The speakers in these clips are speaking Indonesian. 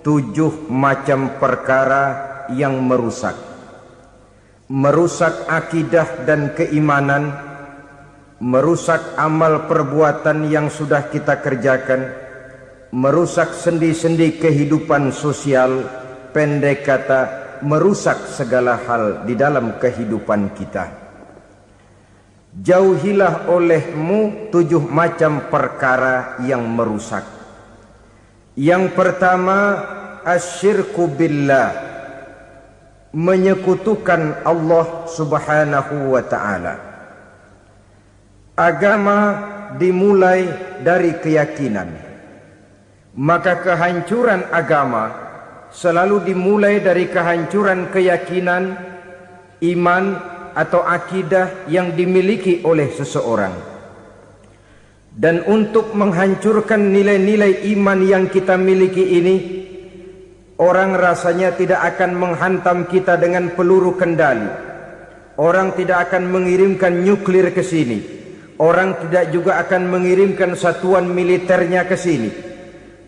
7 macam perkara yang merusak akidah dan keimanan, merusak amal perbuatan yang sudah kita kerjakan, merusak sendi-sendi kehidupan sosial, pendek kata merusak segala hal di dalam kehidupan kita. Jauhilah olehmu 7 macam perkara yang merusak. Yang pertama, asyirku billah, menyekutukan Allah subhanahu wa ta'ala. Agama dimulai dari keyakinan, maka kehancuran agama selalu dimulai dari kehancuran keyakinan, iman atau akidah yang dimiliki oleh seseorang. Dan untuk menghancurkan nilai-nilai iman yang kita miliki ini, orang rasanya tidak akan menghantam kita dengan peluru kendali. Orang tidak akan mengirimkan nuklir ke sini. Orang tidak juga akan mengirimkan satuan militernya ke sini.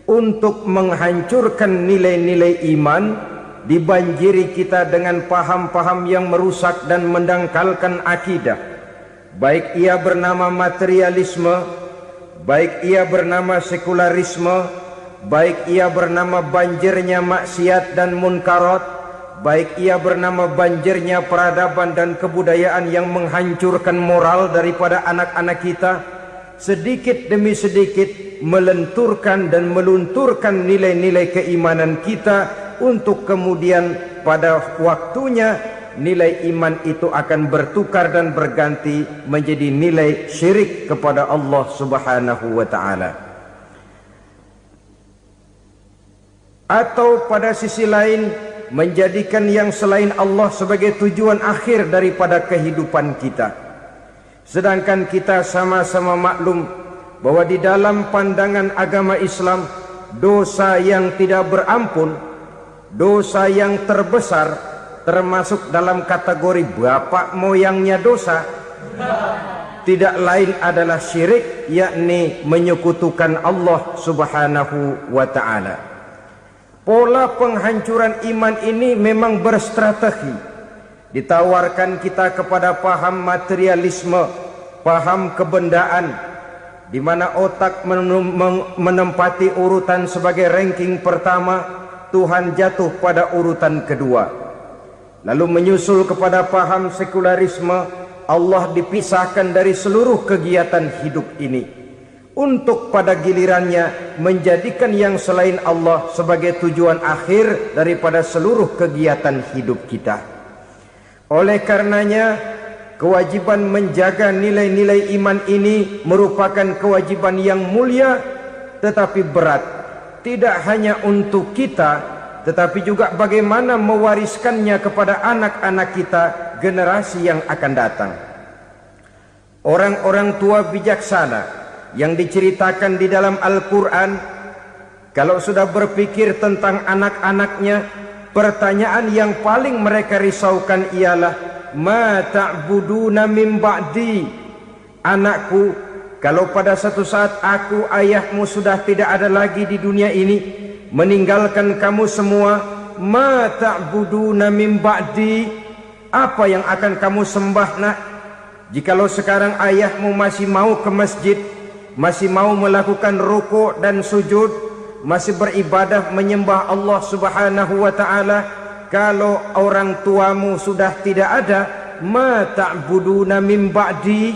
Untuk menghancurkan nilai-nilai iman, dibanjiri kita dengan paham-paham yang merusak dan mendangkalkan akidah. Baik ia bernama materialisme, baik ia bernama sekularisme, baik ia bernama banjirnya maksiat dan munkarat, baik ia bernama banjirnya peradaban dan kebudayaan yang menghancurkan moral daripada anak-anak kita, sedikit demi sedikit melenturkan dan melunturkan nilai-nilai keimanan kita, untuk kemudian pada waktunya nilai iman itu akan bertukar dan berganti menjadi nilai syirik kepada Allah subhanahu wa ta'ala. Atau pada sisi lain, menjadikan yang selain Allah sebagai tujuan akhir daripada kehidupan kita. Sedangkan kita sama-sama maklum bahwa di dalam pandangan agama Islam, dosa yang tidak berampun, dosa yang terbesar, termasuk dalam kategori bapak moyangnya dosa, tidak lain adalah syirik, yakni menyekutukan Allah subhanahu wa ta'ala. Pola penghancuran iman ini memang berstrategi. Ditawarkan kita kepada paham materialisme, paham kebendaan, di mana otak menempati urutan sebagai ranking pertama, Tuhan jatuh pada urutan kedua. Lalu menyusul kepada paham sekularisme, Allah dipisahkan dari seluruh kegiatan hidup ini, untuk pada gilirannya menjadikan yang selain Allah sebagai tujuan akhir daripada seluruh kegiatan hidup kita. Oleh karenanya, kewajiban menjaga nilai-nilai iman ini merupakan kewajiban yang mulia tetapi berat. Tidak hanya untuk kita, tetapi juga bagaimana mewariskannya kepada anak-anak kita, generasi yang akan datang. Orang-orang tua bijaksana yang diceritakan di dalam Al-Quran, kalau sudah berpikir tentang anak-anaknya, pertanyaan yang paling mereka risaukan ialah, ma ta'buduna min ba'di. Anakku, kalau pada satu saat aku, ayahmu sudah tidak ada lagi di dunia ini, meninggalkan kamu semua, ma ta'buduna min ba'di, apa yang akan kamu sembah nak? Jikalau sekarang ayahmu masih mau ke masjid, masih mau melakukan rukuk dan sujud, masih beribadah menyembah Allah subhanahu wa ta'ala, kalau orang tuamu sudah tidak ada, ma ta'buduna min ba'di,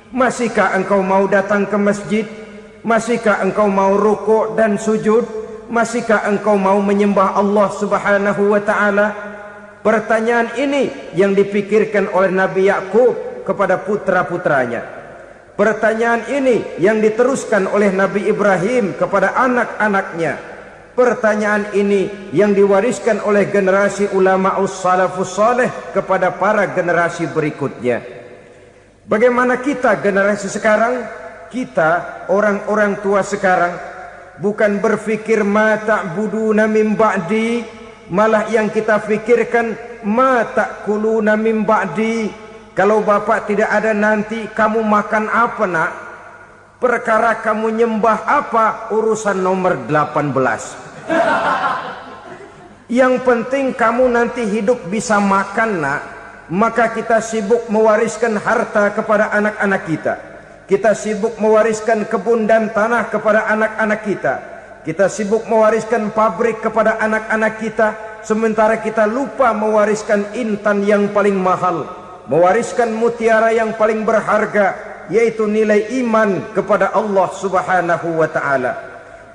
masihkah engkau mau datang ke masjid? Masihkah engkau mau rukuk dan sujud? Masihkah engkau mau menyembah Allah subhanahu wa ta'ala? Pertanyaan ini yang dipikirkan oleh Nabi Yakub kepada putra-putranya. Pertanyaan ini yang diteruskan oleh Nabi Ibrahim kepada anak-anaknya. Pertanyaan ini yang diwariskan oleh generasi ulama'us salafus saleh kepada para generasi berikutnya. Bagaimana kita generasi sekarang? Kita orang-orang tua sekarang bukan berfikir ma ta'buduna min ba'di, malah yang kita fikirkan ma ta'kuluna min ba'di. Kalau bapak tidak ada nanti kamu makan apa nak? Perkara kamu nyembah apa urusan nomor 18. Yang penting kamu nanti hidup bisa makan, nak. Maka kita sibuk mewariskan harta kepada anak-anak kita. Kita sibuk mewariskan kebun dan tanah kepada anak-anak kita. Kita sibuk mewariskan pabrik kepada anak-anak kita, sementara kita lupa mewariskan intan yang paling mahal, mewariskan mutiara yang paling berharga, yaitu nilai iman kepada Allah Subhanahu wa ta'ala.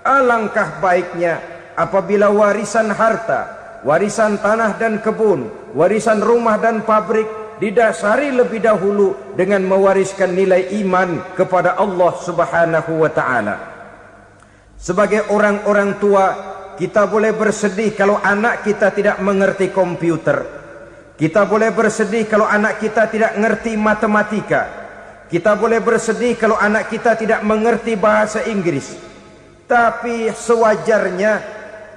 Alangkah baiknya apabila warisan harta, warisan tanah dan kebun, warisan rumah dan pabrik didasari lebih dahulu dengan mewariskan nilai iman kepada Allah Subhanahu wa ta'ala. Sebagai orang-orang tua, kita boleh bersedih kalau anak kita tidak mengerti komputer. Kita boleh bersedih kalau anak kita tidak mengerti matematika. Kita boleh bersedih kalau anak kita tidak mengerti bahasa Inggris. Tapi sewajarnya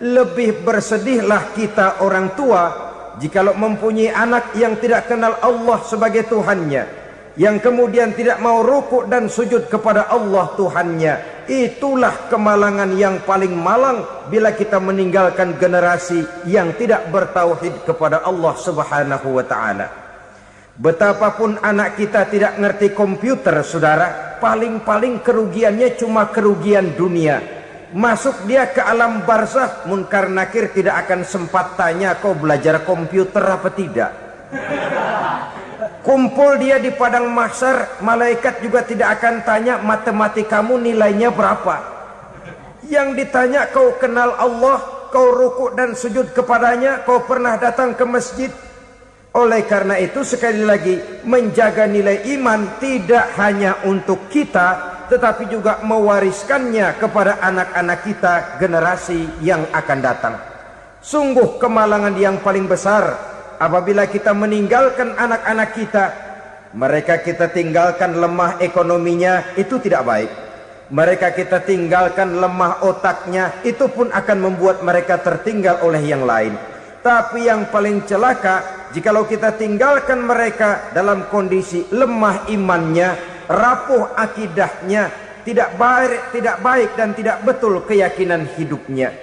lebih bersedihlah kita orang tua jikalau mempunyai anak yang tidak kenal Allah sebagai Tuhannya, yang kemudian tidak mau rukuk dan sujud kepada Allah Tuhannya. Itulah kemalangan yang paling malang bila kita meninggalkan generasi yang tidak bertauhid kepada Allah Subhanahu wa ta'ala. Betapapun anak kita tidak ngerti komputer, saudara, paling-paling kerugiannya cuma kerugian dunia. Masuk dia ke alam barzakh, munkar nakir tidak akan sempat tanya kau belajar komputer apa tidak. Kumpul dia di padang mahsyar, malaikat juga tidak akan tanya matematikamu nilainya berapa. Yang ditanya kau kenal Allah, kau rukuk dan sujud kepadanya, kau pernah datang ke masjid. Oleh karena itu sekali lagi, menjaga nilai iman tidak hanya untuk kita, tetapi juga mewariskannya kepada anak-anak kita, generasi yang akan datang. Sungguh kemalangan yang paling besar apabila kita meninggalkan anak-anak kita. Mereka kita tinggalkan lemah ekonominya, itu tidak baik. Mereka kita tinggalkan lemah otaknya, itu pun akan membuat mereka tertinggal oleh yang lain. Tapi yang paling celaka, jikalau kita tinggalkan mereka dalam kondisi lemah imannya, rapuh akidahnya, tidak baik dan tidak betul keyakinan hidupnya.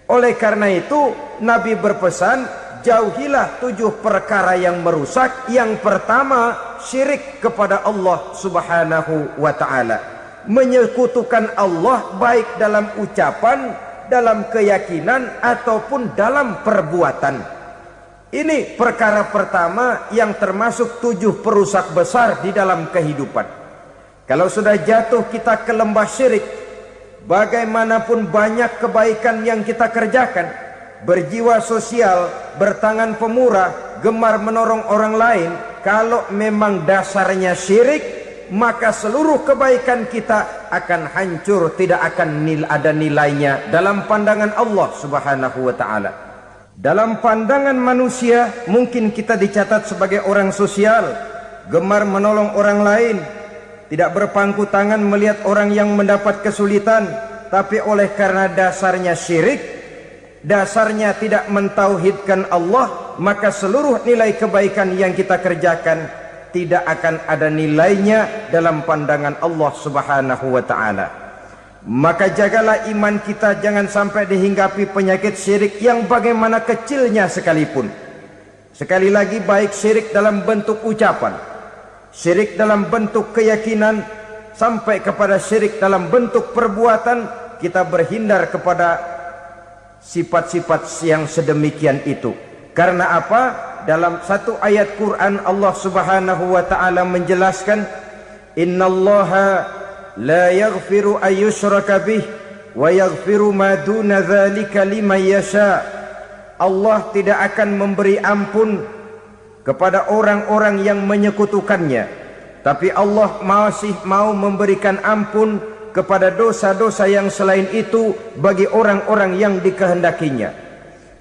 Oleh karena itu Nabi berpesan, jauhilah 7 perkara yang merusak. Yang pertama, syirik kepada Allah Subhanahu wa ta'ala. Menyekutukan Allah baik dalam ucapan, dalam keyakinan ataupun dalam perbuatan. Ini perkara pertama yang termasuk 7 perusak besar di dalam kehidupan. Kalau sudah jatuh kita ke lembah syirik, bagaimanapun banyak kebaikan yang kita kerjakan, berjiwa sosial, bertangan pemurah, gemar menolong orang lain, kalau memang dasarnya syirik, maka seluruh kebaikan kita akan hancur, tidak akan ada nilainya dalam pandangan Allah Subhanahu wa ta'ala. Dalam pandangan manusia mungkin kita dicatat sebagai orang sosial, gemar menolong orang lain, tidak berpangku tangan melihat orang yang mendapat kesulitan. Tapi oleh karena dasarnya syirik, dasarnya tidak mentauhidkan Allah, maka seluruh nilai kebaikan yang kita kerjakan tidak akan ada nilainya dalam pandangan Allah Subhanahu wa ta'ala. Maka jagalah iman kita, jangan sampai dihinggapi penyakit syirik yang bagaimana kecilnya sekalipun. Sekali lagi, baik syirik dalam bentuk ucapan, syirik dalam bentuk keyakinan, sampai kepada syirik dalam bentuk perbuatan, kita berhindar kepada sifat-sifat yang sedemikian itu. Karena apa? Dalam satu ayat Quran Allah Subhanahu wa ta'ala menjelaskan, innallaha la yaghfiru ayyushraka bih wa yaghfiru ma duna dzalika liman yasha. Allah tidak akan memberi ampun kepada orang-orang yang menyekutukannya, tapi Allah masih mau memberikan ampun kepada dosa-dosa yang selain itu bagi orang-orang yang dikehendakinya.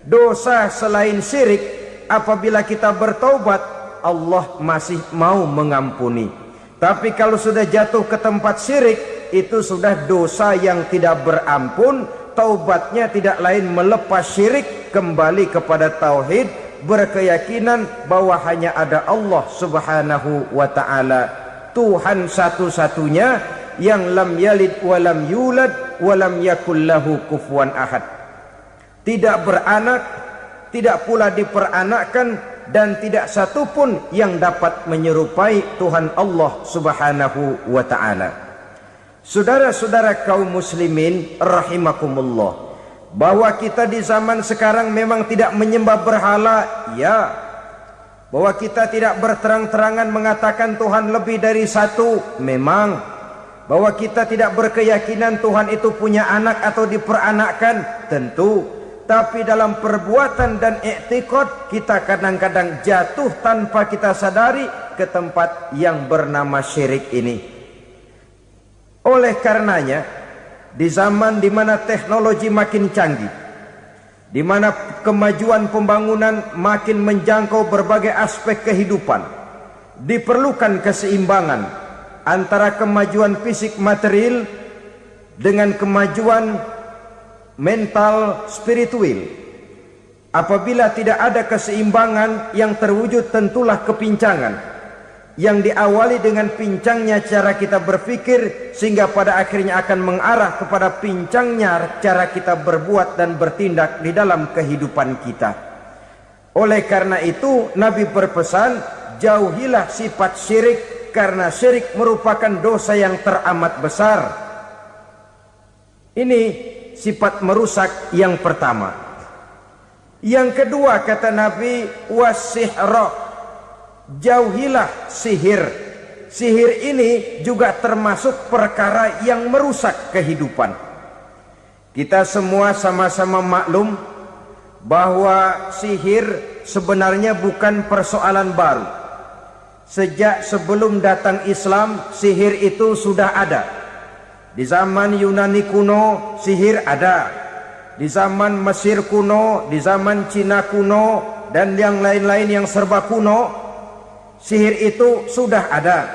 Dosa selain syirik, apabila kita bertaubat, Allah masih mau mengampuni. Tapi kalau sudah jatuh ke tempat syirik, itu sudah dosa yang tidak berampun. Taubatnya tidak lain melepas syirik, kembali kepada tauhid, berkeyakinan bahwa hanya ada Allah Subhanahu wa ta'ala, Tuhan satu-satunya, yang lam yalid walam yulad walam yakul lahu kufuwan ahad. tidak beranak, tidak pula diperanakkan, dan tidak satupun yang dapat menyerupai Tuhan Allah Subhanahu wa ta'ala. Saudara-saudara kaum muslimin rahimakumullah, bahwa kita di zaman sekarang memang tidak menyembah berhala, ya. Bahwa kita tidak berterang-terangan mengatakan Tuhan lebih dari satu, memang. Bahwa kita tidak berkeyakinan Tuhan itu punya anak atau diperanakkan, tentu. Tapi dalam perbuatan dan i'tiqad kita kadang-kadang jatuh tanpa kita sadari ke tempat yang bernama syirik ini. Oleh karenanya, di zaman di mana teknologi makin canggih, di mana kemajuan pembangunan makin menjangkau berbagai aspek kehidupan, diperlukan keseimbangan antara kemajuan fisik material dengan kemajuan mental spiritual. Apabila tidak ada keseimbangan, yang terwujud tentulah kepincangan, yang diawali dengan pincangnya cara kita berpikir, sehingga pada akhirnya akan mengarah kepada pincangnya cara kita berbuat dan bertindak di dalam kehidupan kita. Oleh karena itu Nabi berpesan, jauhilah sifat syirik, karena syirik merupakan dosa yang teramat besar. Ini sifat merusak yang pertama. Yang kedua kata Nabi, wasihra, jauhilah sihir. Sihir ini juga termasuk perkara yang merusak kehidupan. Kita semua sama-sama maklum bahwa sihir sebenarnya bukan persoalan baru. Sejak sebelum datang Islam, sihir itu sudah ada. Di zaman Yunani kuno, sihir ada. Di zaman Mesir kuno, di zaman Cina kuno, dan yang lain-lain yang serba kuno, sihir itu sudah ada.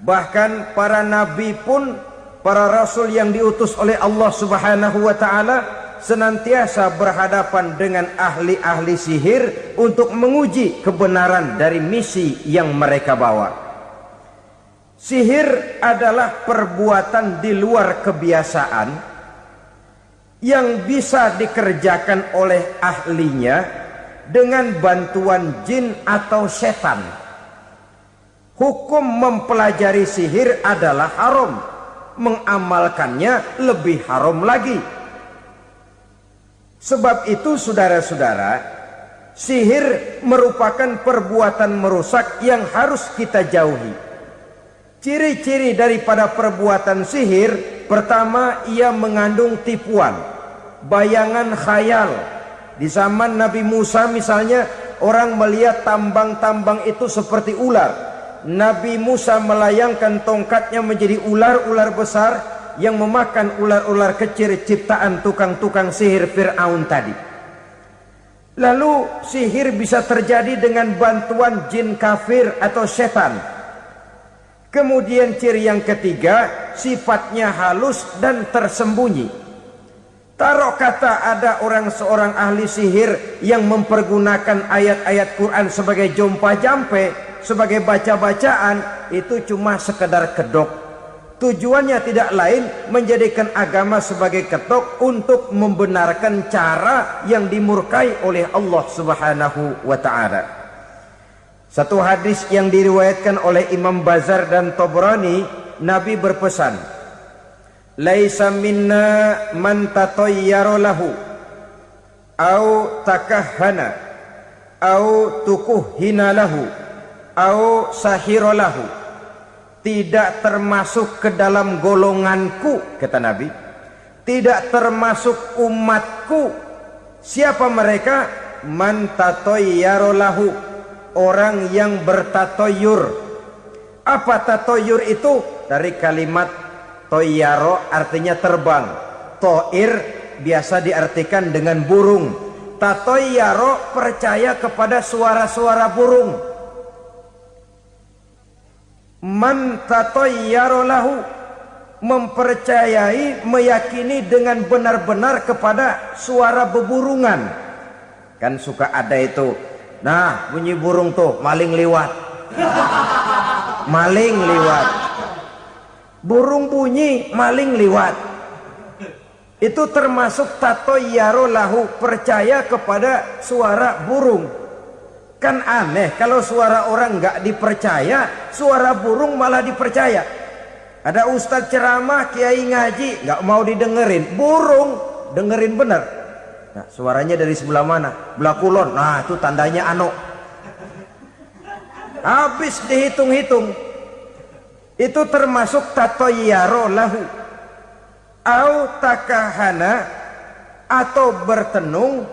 Bahkan para nabi pun, para rasul yang diutus oleh Allah Subhanahu wa ta'ala, senantiasa berhadapan dengan ahli-ahli sihir untuk menguji kebenaran dari misi yang mereka bawa. Sihir adalah perbuatan di luar kebiasaan yang bisa dikerjakan oleh ahlinya dengan bantuan jin atau setan. Hukum mempelajari sihir adalah haram, mengamalkannya lebih haram lagi. Sebab itu saudara-saudara, sihir merupakan perbuatan merusak yang harus kita jauhi. Ciri-ciri daripada perbuatan sihir, pertama, ia mengandung tipuan, bayangan khayal. Di zaman Nabi Musa misalnya, orang melihat tambang-tambang itu seperti ular. Nabi Musa melayangkan tongkatnya menjadi ular-ular besar yang memakan ular-ular kecil ciptaan tukang-tukang sihir Fir'aun tadi. Lalu sihir bisa terjadi dengan bantuan jin kafir atau setan. Kemudian ciri yang ketiga, sifatnya halus dan tersembunyi. Taruh kata ada seorang ahli sihir yang mempergunakan ayat-ayat Quran sebagai jompa-jampe, sebagai baca-bacaan, itu cuma sekedar kedok. Tujuannya tidak lain menjadikan agama sebagai ketok untuk membenarkan cara yang dimurkai oleh Allah Subhanahu wa ta'ala. Satu hadis yang diriwayatkan oleh Imam Bazar dan Tabrani, Nabi berpesan, laisa minna man tatayyara lahu au takahhana au tukuhhina lahu au sahira lahu. Tidak termasuk ke dalam golonganku, kata Nabi. Tidak termasuk umatku. Siapa mereka? Man tatayyara lahu, orang yang bertatoyur. Apa tatoyur itu? Dari kalimat toyaro, artinya terbang. Toir biasa diartikan dengan burung. Tatoyaro percaya kepada suara-suara burung. Man tatayyara lahu, mempercayai, meyakini dengan benar-benar kepada suara beburungan. Kan suka ada itu, nah bunyi burung tuh, maling liwat. Maling liwat. Burung bunyi, maling liwat. Itu termasuk tatoyaro lahu, percaya kepada suara burung. Kan aneh kalau suara orang nggak dipercaya, suara burung malah dipercaya. Ada ustadz ceramah, kiai ngaji, nggak mau didengerin, burung dengerin bener. Nah, suaranya dari sebelah mana? Belah kulon. Nah, itu tandanya ano. Habis dihitung-hitung. Itu termasuk tatoyaro lahu. Au takahana, atau bertenung,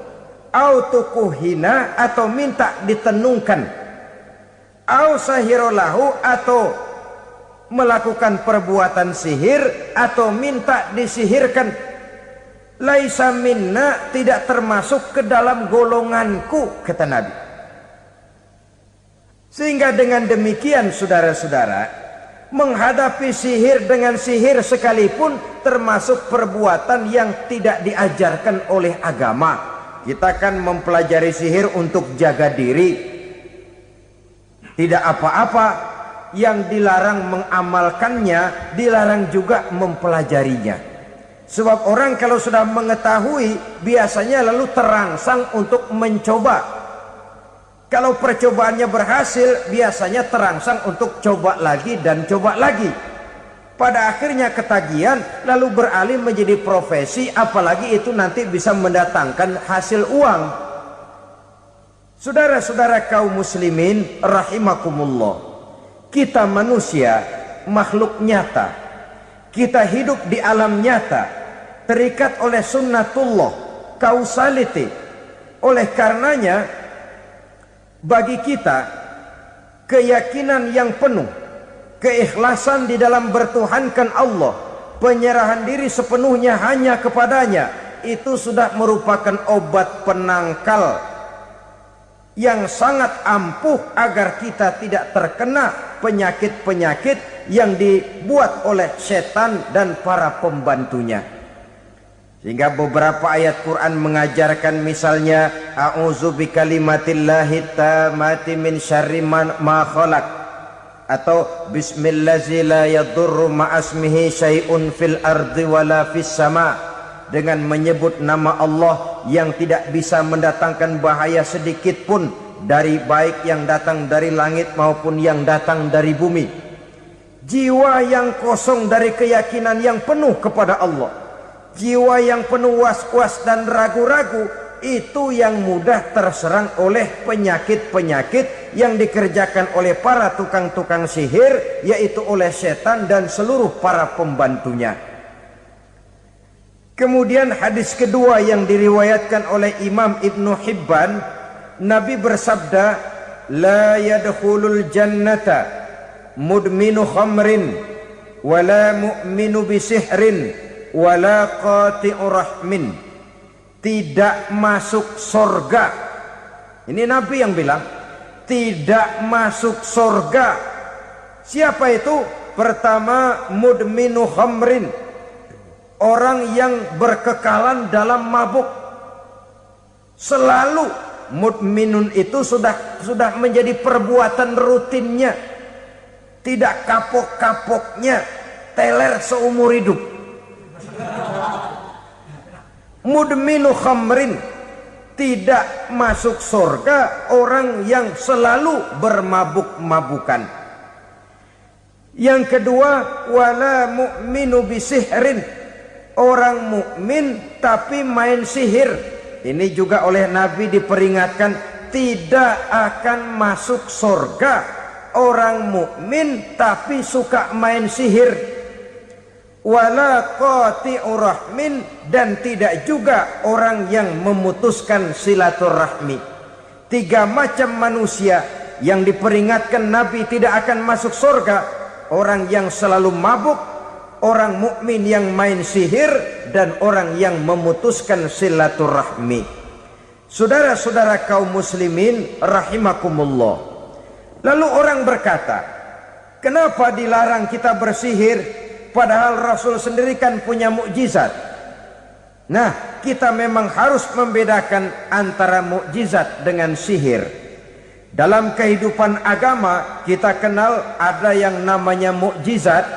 au tukuhina, atau minta ditenungkan, au sahirolahu, atau melakukan perbuatan sihir, atau minta disihirkan. Laisa minna, tidak termasuk ke dalam golonganku, kata Nabi. Sehingga dengan demikian saudara-saudara, menghadapi sihir dengan sihir sekalipun termasuk perbuatan yang tidak diajarkan oleh agama. Kita kan mempelajari sihir untuk jaga diri, tidak apa-apa. Yang dilarang mengamalkannya, dilarang juga mempelajarinya. Sebab orang kalau sudah mengetahui, biasanya lalu terangsang untuk mencoba. Kalau percobaannya berhasil, biasanya terangsang untuk coba lagi dan coba lagi. Pada akhirnya ketagihan, lalu beralih menjadi profesi, apalagi itu nanti bisa mendatangkan hasil uang. Saudara-saudara kaum muslimin rahimakumullah, kita manusia makhluk nyata. Kita hidup di alam nyata, terikat oleh sunnatullah, causality. Oleh karenanya, bagi kita keyakinan yang penuh, keikhlasan di dalam bertuhankan Allah, penyerahan diri sepenuhnya hanya kepadanya, itu sudah merupakan obat penangkal yang sangat ampuh agar kita tidak terkena penyakit-penyakit yang dibuat oleh setan dan para pembantunya. Sehingga beberapa ayat Quran mengajarkan, misalnya a'udzu bikalimatillahi tammati min syarri ma khalaq, atau bismillazi la yadurru ma'asmihi syai'un fil ardi wala fis sama, dengan menyebut nama Allah yang tidak bisa mendatangkan bahaya sedikit pun, dari baik yang datang dari langit maupun yang datang dari bumi. Jiwa yang kosong dari keyakinan yang penuh kepada Allah, jiwa yang penuh was-was dan ragu-ragu, itu yang mudah terserang oleh penyakit-penyakit yang dikerjakan oleh para tukang-tukang sihir, yaitu oleh setan dan seluruh para pembantunya. Kemudian hadis kedua yang diriwayatkan oleh Imam Ibnu Hibban, Nabi bersabda, la yadkhulul jannata mudminu khamrin wala mu'minu bisihrin wala qati'u rahmin. Tidak masuk surga. Ini Nabi yang bilang, tidak masuk surga. Siapa itu? Pertama, mudminu khamrin, orang yang berkekalan dalam mabuk. Selalu mudminun itu sudah menjadi perbuatan rutinnya, tidak kapok-kapoknya, teler seumur hidup. Mudminu khamrin, tidak masuk surga orang yang selalu bermabuk-mabukan. Yang kedua, wala mu'minu bisihrin, orang mukmin tapi main sihir. Ini juga oleh Nabi diperingatkan, tidak akan masuk surga orang mukmin tapi suka main sihir. Wala qati'u rahmin, dan tidak juga orang yang memutuskan silaturahmi. Tiga macam manusia yang diperingatkan Nabi tidak akan masuk surga: orang yang selalu mabuk, orang mukmin yang main sihir, dan orang yang memutuskan silaturahmi. Saudara-saudara kaum muslimin rahimakumullah. Lalu orang berkata, kenapa dilarang kita bersihir? Padahal Rasul sendiri kan punya mukjizat. Nah, kita memang harus membedakan antara mukjizat dengan sihir. Dalam kehidupan agama kita kenal ada yang namanya mukjizat,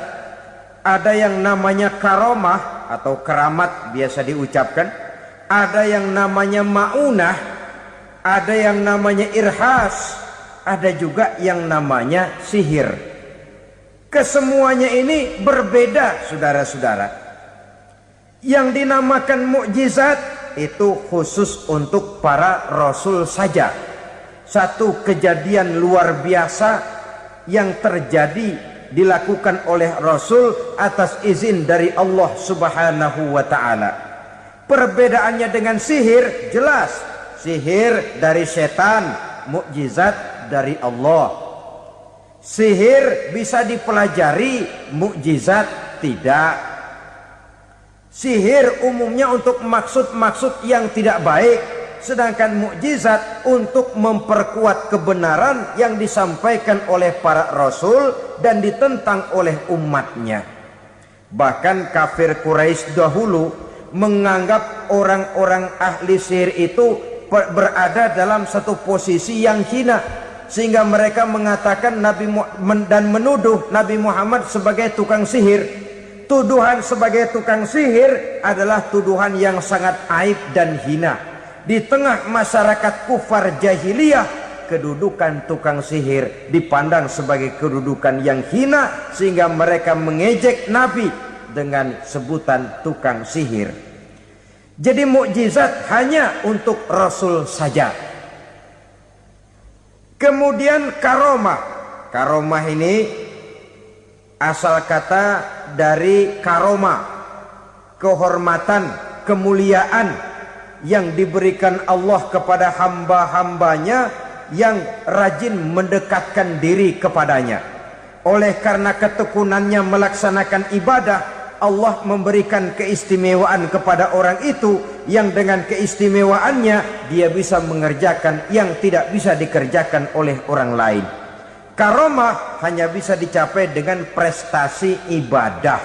ada yang namanya karomah atau keramat biasa diucapkan, ada yang namanya maunah, ada yang namanya irhas, ada juga yang namanya sihir. Kesemuanya ini berbeda, saudara-saudara. Yang dinamakan mukjizat itu khusus untuk para rasul saja. Satu kejadian luar biasa yang terjadi dilakukan oleh Rasul atas izin dari Allah Subhanahu wa ta'ala. Perbedaannya dengan sihir jelas. Sihir dari setan, mukjizat dari Allah. Sihir bisa dipelajari, mukjizat tidak. Sihir umumnya untuk maksud-maksud yang tidak baik, sedangkan mukjizat untuk memperkuat kebenaran yang disampaikan oleh para rasul dan ditentang oleh umatnya. Bahkan kafir Quraisy dahulu menganggap orang-orang ahli sihir itu berada dalam satu posisi yang hina, sehingga mereka mengatakan dan menuduh Nabi Muhammad sebagai tukang sihir. Tuduhan sebagai tukang sihir adalah tuduhan yang sangat aib dan hina. Di tengah masyarakat kufar jahiliyah, kedudukan tukang sihir dipandang sebagai kedudukan yang hina, sehingga mereka mengejek Nabi dengan sebutan tukang sihir. Jadi mukjizat hanya untuk Rasul saja. Kemudian karomah. Karomah ini asal kata dari karoma, kehormatan, kemuliaan yang diberikan Allah kepada hamba-hambanya yang rajin mendekatkan diri kepadanya. Oleh karena ketekunannya melaksanakan ibadah, Allah memberikan keistimewaan kepada orang itu, yang dengan keistimewaannya dia bisa mengerjakan yang tidak bisa dikerjakan oleh orang lain. Karomah hanya bisa dicapai dengan prestasi ibadah.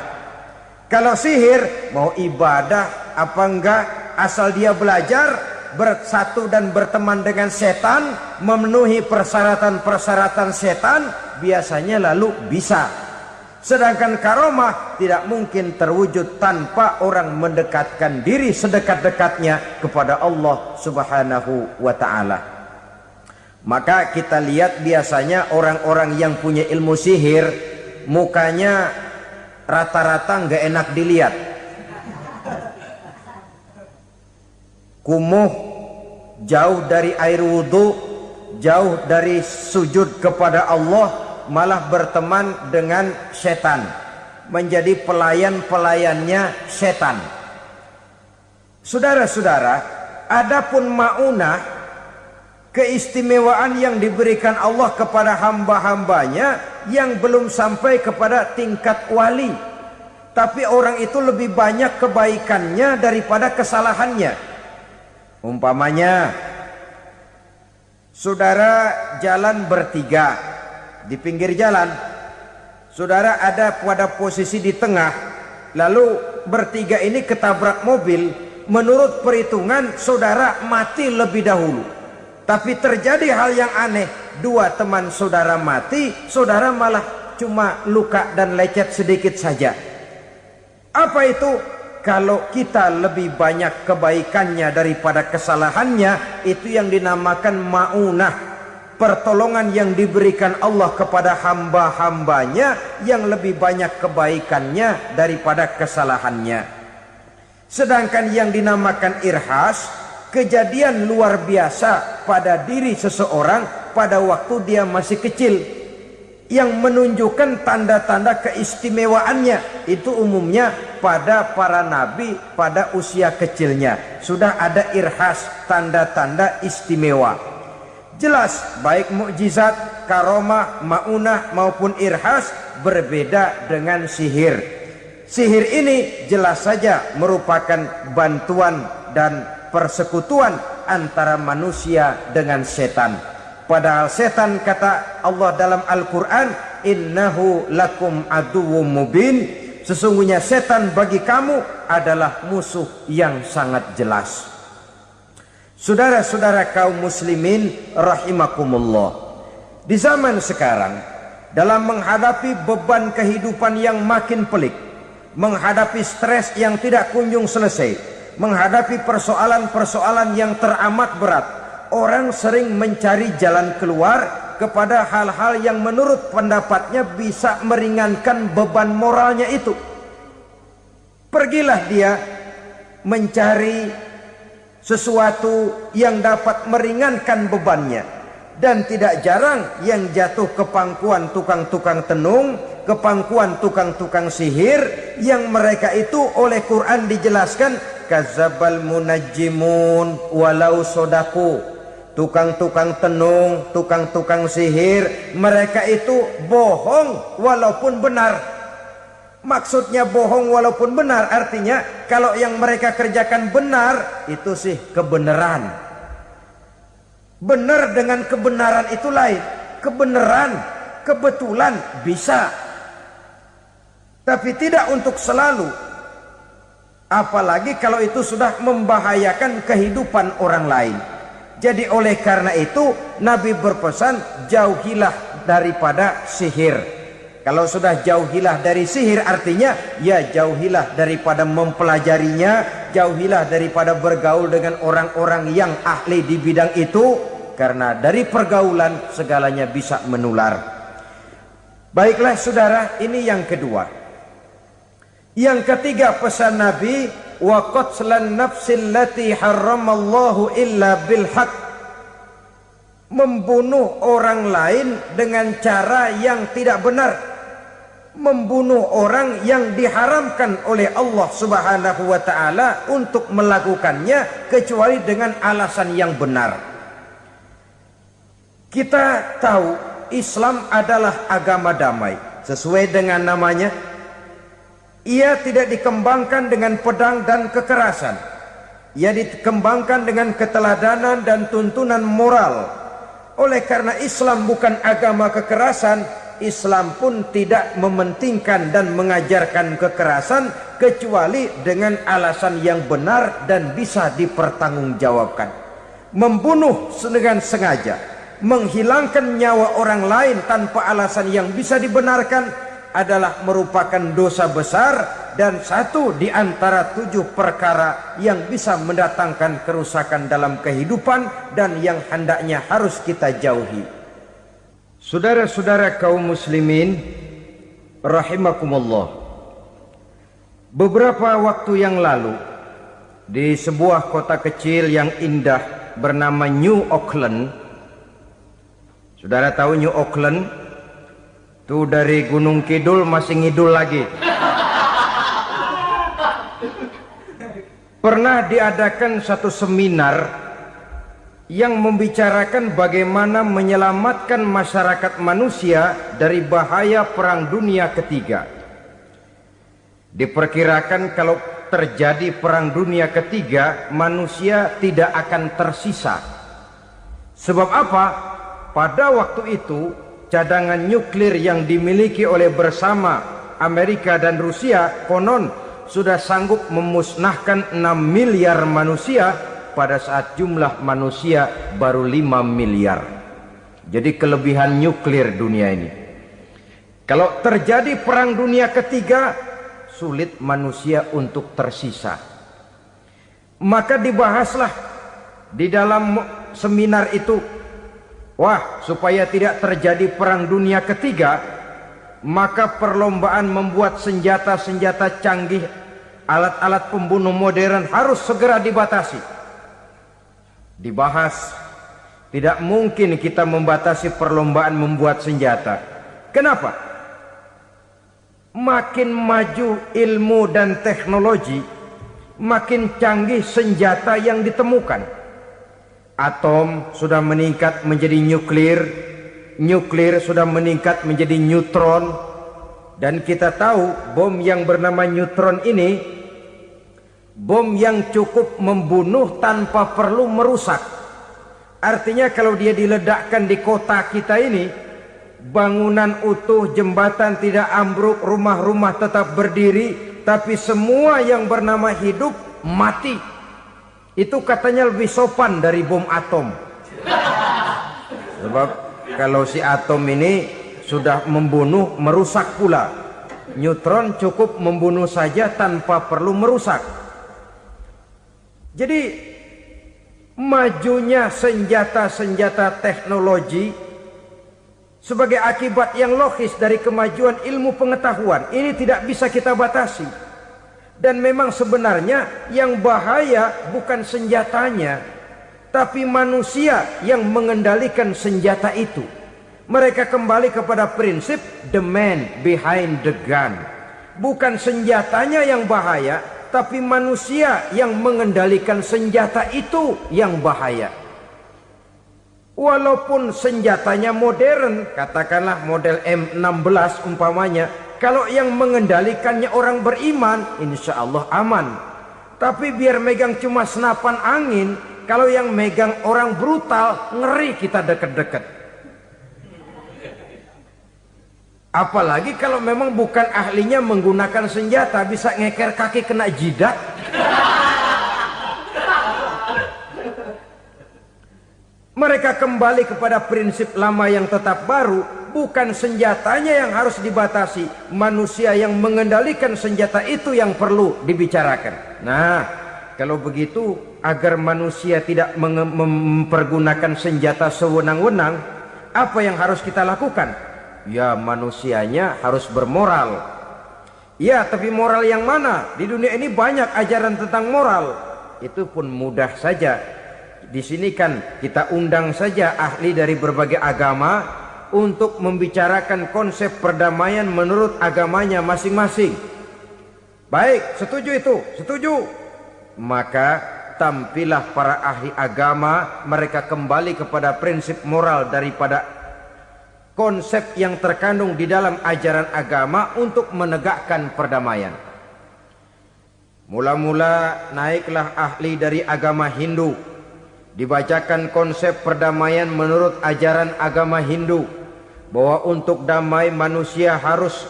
Kalau sihir mau ibadah apa enggak, asal dia belajar, bersatu dan berteman dengan setan, memenuhi persyaratan-persyaratan setan, biasanya lalu bisa. Sedangkan karomah tidak mungkin terwujud tanpa orang mendekatkan diri sedekat-dekatnya kepada Allah Subhanahu wa ta'ala. Maka kita lihat biasanya orang-orang yang punya ilmu sihir, mukanya rata-rata nggak enak dilihat. Kumuh, jauh dari air wudhu, jauh dari sujud kepada Allah, malah berteman dengan setan, menjadi pelayan-pelayannya setan. Saudara-saudara, adapun maunah, keistimewaan yang diberikan Allah kepada hamba-hambanya yang belum sampai kepada tingkat wali, tapi orang itu lebih banyak kebaikannya daripada kesalahannya. Umpamanya, saudara jalan bertiga di pinggir jalan, saudara ada pada posisi di tengah, lalu bertiga ini ketabrak mobil. Menurut perhitungan saudara mati lebih dahulu, tapi terjadi hal yang aneh, dua teman saudara mati, saudara malah cuma luka dan lecet sedikit saja. Apa itu? Kalau kita lebih banyak kebaikannya daripada kesalahannya, itu yang dinamakan maunah, pertolongan yang diberikan Allah kepada hamba-hambanya yang lebih banyak kebaikannya daripada kesalahannya. Sedangkan yang dinamakan irhas, kejadian luar biasa pada diri seseorang pada waktu dia masih kecil, yang menunjukkan tanda-tanda keistimewaannya. Itu umumnya pada para nabi pada usia kecilnya sudah ada irhas, tanda-tanda istimewa. Jelas baik mukjizat, karomah, maunah maupun irhas berbeda dengan sihir. Sihir ini jelas saja merupakan bantuan dan persekutuan antara manusia dengan setan. Padahal setan, kata Allah dalam Al-Quran, innahu lakum aduwwum mubin, sesungguhnya setan bagi kamu adalah musuh yang sangat jelas. Saudara-saudara kaum muslimin rahimakumullah, di zaman sekarang dalam menghadapi beban kehidupan yang makin pelik, menghadapi stres yang tidak kunjung selesai, menghadapi persoalan-persoalan yang teramat berat, orang sering mencari jalan keluar kepada hal-hal yang menurut pendapatnya bisa meringankan beban moralnya itu. Pergilah dia mencari sesuatu yang dapat meringankan bebannya. Dan tidak jarang yang jatuh ke pangkuan tukang-tukang tenung, ke pangkuan tukang-tukang sihir, yang mereka itu oleh Quran dijelaskan kadzabal munajjimun walau sodaku. Tukang-tukang tenung, tukang-tukang sihir, mereka itu bohong walaupun benar. Maksudnya bohong walaupun benar artinya kalau yang mereka kerjakan benar itu sih kebenaran. Benar dengan kebenaran itu lain. Kebenaran, kebetulan bisa, tapi tidak untuk selalu. Apalagi kalau itu sudah membahayakan kehidupan orang lain. Jadi oleh karena itu Nabi berpesan jauhilah daripada sihir. Kalau sudah jauhilah dari sihir artinya ya jauhilah daripada mempelajarinya, jauhilah daripada bergaul dengan orang-orang yang ahli di bidang itu, karena dari pergaulan segalanya bisa menular. Baiklah saudara, ini yang kedua. Yang ketiga pesan Nabi, wa qatlan nafsil lati harramallahu illa bil haq. Membunuh orang lain dengan cara yang tidak benar. Membunuh orang yang diharamkan oleh Allah Subhanahu wa taala untuk melakukannya kecuali dengan alasan yang benar. Kita tahu Islam adalah agama damai. Sesuai dengan namanya, ia tidak dikembangkan dengan pedang dan kekerasan. Ia dikembangkan dengan keteladanan dan tuntunan moral. Oleh karena Islam bukan agama kekerasan, Islam pun tidak mementingkan dan mengajarkan kekerasan kecuali dengan alasan yang benar dan bisa dipertanggungjawabkan. Membunuh dengan sengaja, menghilangkan nyawa orang lain tanpa alasan yang bisa dibenarkan adalah merupakan dosa besar dan satu di antara 7 perkara yang bisa mendatangkan kerusakan dalam kehidupan dan yang hendaknya harus kita jauhi. Saudara-saudara kaum muslimin rahimakumullah, beberapa waktu yang lalu di sebuah kota kecil yang indah bernama New Auckland. Saudara tahu New Auckland? Itu dari Gunung Kidul masih ngidul lagi. Pernah diadakan satu seminar yang membicarakan bagaimana menyelamatkan masyarakat manusia dari bahaya Perang Dunia Ketiga. Diperkirakan kalau terjadi Perang Dunia Ketiga, manusia tidak akan tersisa. Sebab apa? Pada waktu itu cadangan nuklir yang dimiliki oleh bersama Amerika dan Rusia konon sudah sanggup memusnahkan 6 miliar manusia pada saat jumlah manusia baru 5 miliar. Jadi kelebihan nuklir dunia ini. Kalau terjadi Perang Dunia Ketiga, sulit manusia untuk tersisa. Maka dibahaslah di dalam seminar itu, wah, supaya tidak terjadi Perang Dunia Ketiga, maka perlombaan membuat senjata-senjata canggih, alat-alat pembunuh modern harus segera dibatasi. Dibahas, tidak mungkin kita membatasi perlombaan membuat senjata. Kenapa? Makin maju ilmu dan teknologi, makin canggih senjata yang ditemukan. Atom sudah meningkat menjadi nuklir, nuklir sudah meningkat menjadi neutron, dan kita tahu bom yang bernama neutron ini bom yang cukup membunuh tanpa perlu merusak. Artinya kalau dia diledakkan di kota kita ini, bangunan utuh, jembatan tidak ambruk, rumah-rumah tetap berdiri, tapi semua yang bernama hidup mati. Itu katanya lebih sopan dari bom atom. Sebab kalau si atom ini sudah membunuh, merusak pula. Neutron cukup membunuh saja tanpa perlu merusak. Jadi majunya senjata-senjata teknologi sebagai akibat yang logis dari kemajuan ilmu pengetahuan ini tidak bisa kita batasi. Dan memang sebenarnya yang bahaya bukan senjatanya, tapi manusia yang mengendalikan senjata itu. Mereka kembali kepada prinsip the man behind the gun. Bukan senjatanya yang bahaya, tapi manusia yang mengendalikan senjata itu yang bahaya. Walaupun senjatanya modern, katakanlah model M16 umpamanya, kalau yang mengendalikannya orang beriman, insya Allah aman. Tapi biar megang cuma senapan angin, kalau yang megang orang brutal, ngeri kita deket-deket. Apalagi kalau memang bukan ahlinya menggunakan senjata, bisa ngeker kaki kena jidat. Mereka kembali kepada prinsip lama yang tetap baru. Bukan senjatanya yang harus dibatasi, manusia yang mengendalikan senjata itu yang perlu dibicarakan. Nah, kalau begitu, agar manusia tidak mempergunakan senjata sewenang-wenang, apa yang harus kita lakukan? Ya, manusianya harus bermoral. Ya, tapi moral yang mana? Di dunia ini banyak ajaran tentang moral. Itu pun mudah saja. Di sini kan kita undang saja ahli dari berbagai agama untuk membicarakan konsep perdamaian menurut agamanya masing-masing. Baik, setuju itu, setuju. Maka tampillah para ahli agama, mereka kembali kepada prinsip moral daripada konsep yang terkandung di dalam ajaran agama untuk menegakkan perdamaian. Mula-mula naiklah ahli dari agama Hindu, dibacakan konsep perdamaian menurut ajaran agama Hindu, bahwa untuk damai manusia harus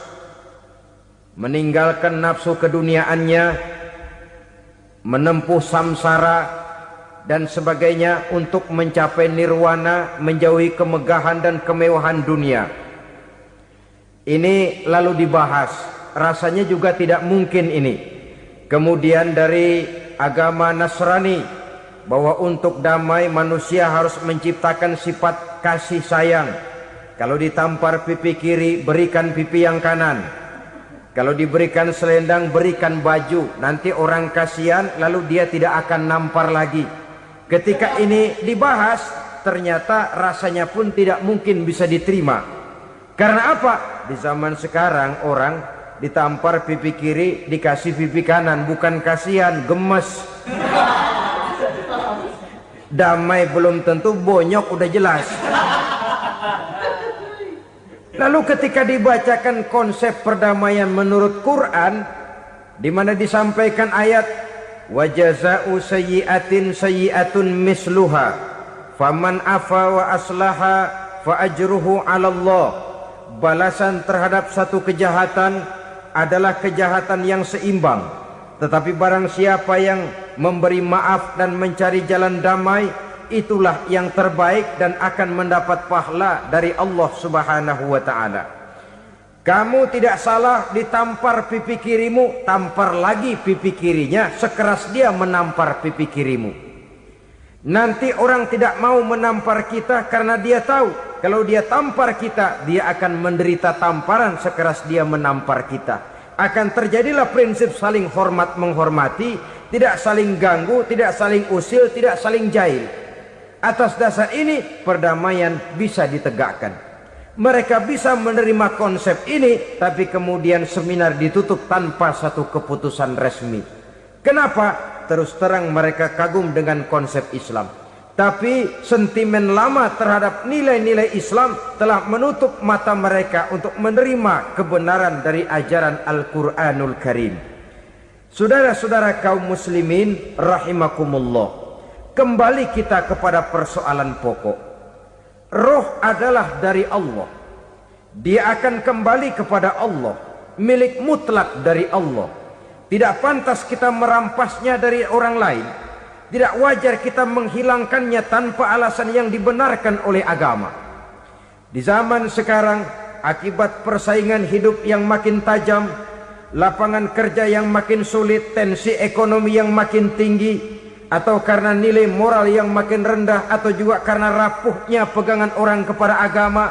meninggalkan nafsu keduniaannya, menempuh samsara dan sebagainya untuk mencapai nirwana, menjauhi kemegahan dan kemewahan dunia. Ini lalu dibahas, rasanya juga tidak mungkin ini. Kemudian dari agama Nasrani, bahwa untuk damai manusia harus menciptakan sifat kasih sayang. Kalau ditampar pipi kiri, berikan pipi yang kanan. Kalau diberikan selendang, berikan baju. Nanti orang kasihan, lalu dia tidak akan nampar lagi. Ketika ini dibahas, ternyata rasanya pun tidak mungkin bisa diterima. Karena apa? Di zaman sekarang orang ditampar pipi kiri, dikasih pipi kanan. Bukan kasihan, gemes. Damai belum tentu, bonyok udah jelas. Lalu ketika dibacakan konsep perdamaian menurut Quran, di mana disampaikan ayat wa jazaa'u sayyi'atin sayyi'atun misluha faman afa wa aslaha fa ajruhu 'ala Allah. Balasan terhadap satu kejahatan adalah kejahatan yang seimbang. Tetapi barang siapa yang memberi maaf dan mencari jalan damai, itulah yang terbaik dan akan mendapat pahala dari Allah Subhanahu wa ta'ala. Kamu tidak salah ditampar pipi kirimu, tampar lagi pipi kirinya sekeras dia menampar pipi kirimu. Nanti orang tidak mau menampar kita karena dia tahu kalau dia tampar kita, dia akan menderita tamparan sekeras dia menampar kita. Akan terjadilah prinsip saling hormat menghormati, tidak saling ganggu, tidak saling usil, tidak saling jahil. Atas dasar ini perdamaian bisa ditegakkan. Mereka bisa menerima konsep ini, tapi kemudian seminar ditutup tanpa satu keputusan resmi. Kenapa? Terus terang mereka kagum dengan konsep Islam, tapi sentimen lama terhadap nilai-nilai Islam telah menutup mata mereka untuk menerima kebenaran dari ajaran Al-Quranul Karim. Saudara-saudara kaum muslimin rahimakumullah, kembali kita kepada persoalan pokok. Roh adalah dari Allah. Dia akan kembali kepada Allah, milik mutlak dari Allah. Tidak pantas kita merampasnya dari orang lain. Tidak wajar kita menghilangkannya tanpa alasan yang dibenarkan oleh agama. Di zaman sekarang akibat persaingan hidup yang makin tajam, lapangan kerja yang makin sulit, tensi ekonomi yang makin tinggi, atau karena nilai moral yang makin rendah, atau juga karena rapuhnya pegangan orang kepada agama,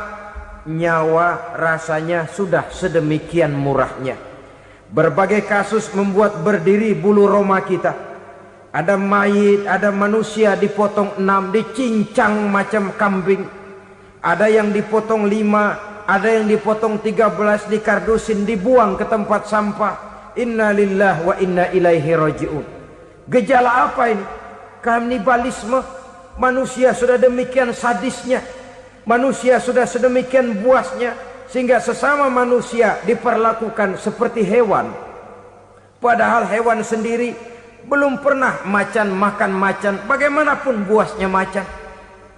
nyawa rasanya sudah sedemikian murahnya. Berbagai kasus membuat berdiri bulu roma kita. Ada mayit, ada manusia dipotong 6, dicincang macam kambing. Ada yang dipotong 5, ada yang dipotong 13, dikardusin, dibuang ke tempat sampah. Inna lillahi wa inna ilaihi raji'un. Gejala apa ini? Kanibalisme. Manusia sudah demikian sadisnya, manusia sudah sedemikian buasnya, sehingga sesama manusia diperlakukan seperti hewan. Padahal hewan sendiri belum pernah macan makan macan, bagaimanapun buasnya macan.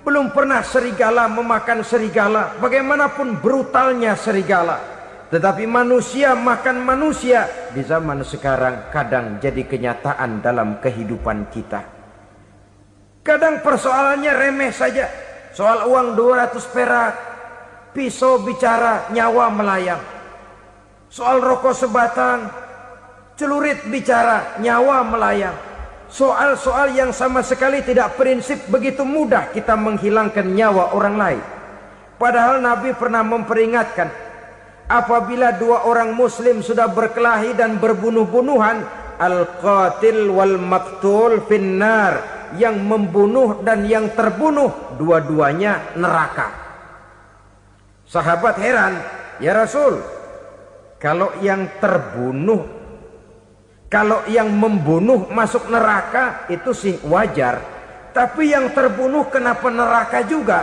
Belum pernah serigala memakan serigala, bagaimanapun brutalnya serigala. Tetapi manusia makan manusia di zaman sekarang kadang jadi kenyataan dalam kehidupan kita. Kadang persoalannya remeh saja. Soal uang 200 perak, pisau bicara, nyawa melayang. Soal rokok sebatang, celurit bicara, nyawa melayang. Soal-soal yang sama sekali tidak prinsip, begitu mudah kita menghilangkan nyawa orang lain. Padahal Nabi pernah memperingatkan, apabila dua orang muslim sudah berkelahi dan berbunuh-bunuhan, al-qatil wal maktul finnar, yang membunuh dan yang terbunuh dua-duanya neraka. Sahabat heran, ya Rasul, kalau yang terbunuh, kalau yang membunuh masuk neraka itu sih wajar, tapi yang terbunuh kenapa neraka juga?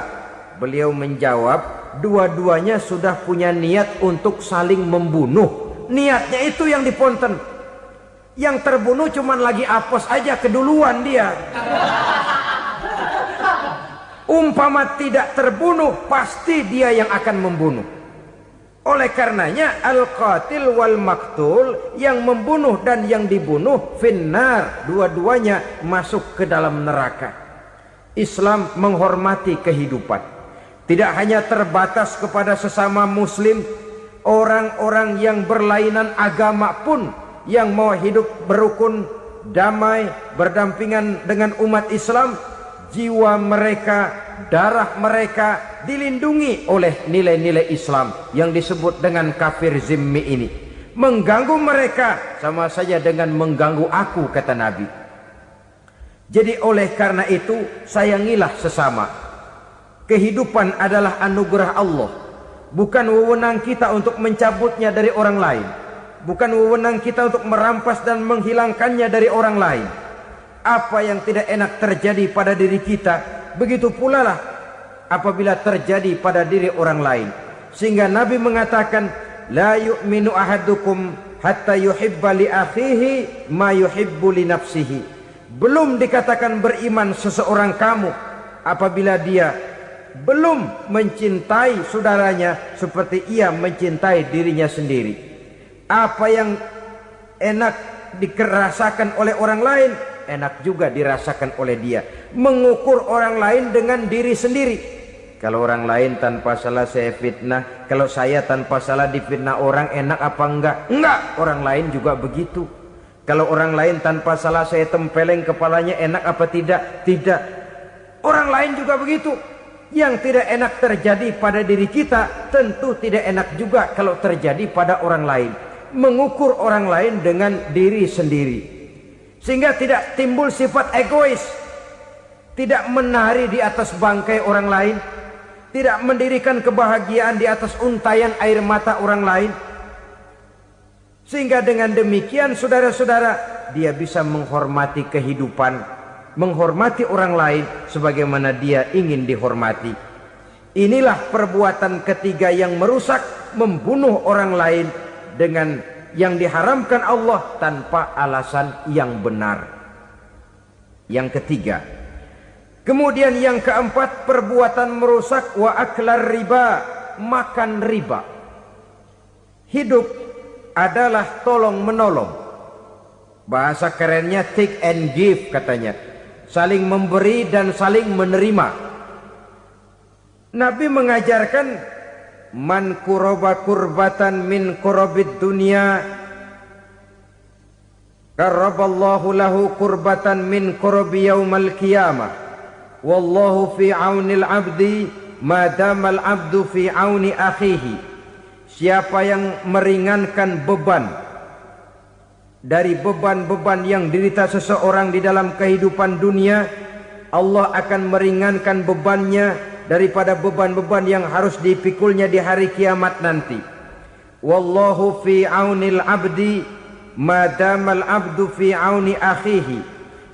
Beliau menjawab, dua-duanya sudah punya niat untuk saling membunuh. Niatnya itu yang diponten. Yang terbunuh cuman lagi apes aja, keduluan dia. Umpama tidak terbunuh, pasti dia yang akan membunuh. Oleh karenanya al-qatil wal maktul, yang membunuh dan yang dibunuh finnar, dua-duanya masuk ke dalam neraka. Islam menghormati kehidupan, tidak hanya terbatas kepada sesama muslim, orang-orang yang berlainan agama pun yang mau hidup berukun, damai, berdampingan dengan umat Islam, jiwa mereka, darah mereka dilindungi oleh nilai-nilai Islam yang disebut dengan kafir zimmi ini. Mengganggu mereka sama saja dengan mengganggu aku, kata Nabi. Jadi oleh karena itu sayangilah sesama. Kehidupan adalah anugerah Allah, bukan wewenang kita untuk mencabutnya dari orang lain, bukan wewenang kita untuk merampas dan menghilangkannya dari orang lain. Apa yang tidak enak terjadi pada diri kita, begitu pula lah apabila terjadi pada diri orang lain. Sehingga Nabi mengatakan, la yu'minu ahadukum hatta yuhibba li akhihi ma yuhibbu li nafsihi. Belum dikatakan beriman seseorang kamu apabila dia belum mencintai saudaranya seperti ia mencintai dirinya sendiri. Apa yang enak dirasakan oleh orang lain, enak juga dirasakan oleh dia. Mengukur orang lain dengan diri sendiri. Kalau orang lain tanpa salah saya fitnah, kalau saya tanpa salah difitnah orang, enak apa enggak? Enggak, orang lain juga begitu. Kalau orang lain tanpa salah saya tempeleng kepalanya, enak apa tidak? Tidak. Orang lain juga begitu. Yang tidak enak terjadi pada diri kita, tentu tidak enak juga kalau terjadi pada orang lain. Mengukur orang lain dengan diri sendiri, sehingga tidak timbul sifat egois, tidak menari di atas bangkai orang lain, tidak mendirikan kebahagiaan di atas untayan air mata orang lain. Sehingga dengan demikian saudara-saudara, dia bisa menghormati kehidupan, menghormati orang lain sebagaimana dia ingin dihormati. Inilah perbuatan ketiga yang merusak, membunuh orang lain dengan yang diharamkan Allah tanpa alasan yang benar. Yang ketiga. Kemudian yang keempat, perbuatan merusak wa aklar riba, makan riba. Hidup adalah tolong menolong. Bahasa kerennya take and give katanya. Saling memberi dan saling menerima. Nabi mengajarkan man kuraba kurbatan min kurabid dunya karaballahu lahu kurbatan min kurabi yaumal qiyamah. Wallahu fi aunil abdi madamal abdu fi auni akhihi. Siapa yang meringankan beban dari beban-beban yang dirita seseorang di dalam kehidupan dunia, Allah akan meringankan bebannya daripada beban-beban yang harus dipikulnya di hari kiamat nanti. Wallahu fi aunil abdi madamal abdu fi auni akhihi.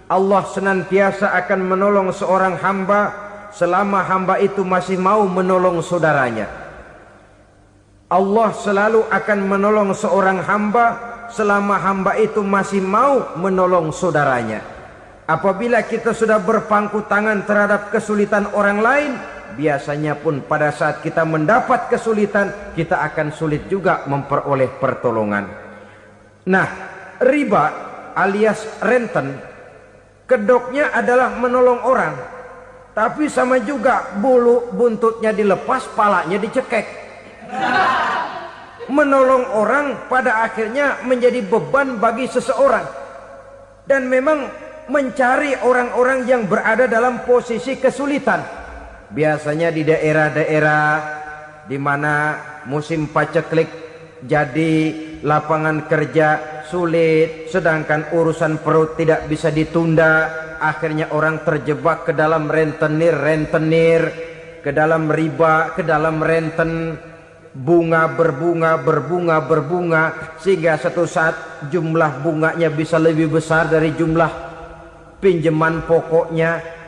Allah senantiasa akan menolong seorang hamba selama hamba itu masih mau menolong saudaranya. Allah selalu akan menolong seorang hamba selama hamba itu masih mau menolong saudaranya. Apabila kita sudah berpangku tangan terhadap kesulitan orang lain, biasanya pun pada saat kita mendapat kesulitan, kita akan sulit juga memperoleh pertolongan. Nah, riba alias renten, kedoknya adalah menolong orang, tapi sama juga bulu buntutnya dilepas, palanya dicekek. Menolong orang pada akhirnya menjadi beban bagi seseorang, dan memang mencari orang-orang yang berada dalam posisi kesulitan. Biasanya di daerah-daerah di mana musim paceklik jadi lapangan kerja sulit, sedangkan urusan perut tidak bisa ditunda, akhirnya orang terjebak ke dalam rentenir, ke dalam riba, ke dalam renten, bunga berbunga, sehingga satu saat jumlah bunganya bisa lebih besar dari jumlah pinjaman pokoknya.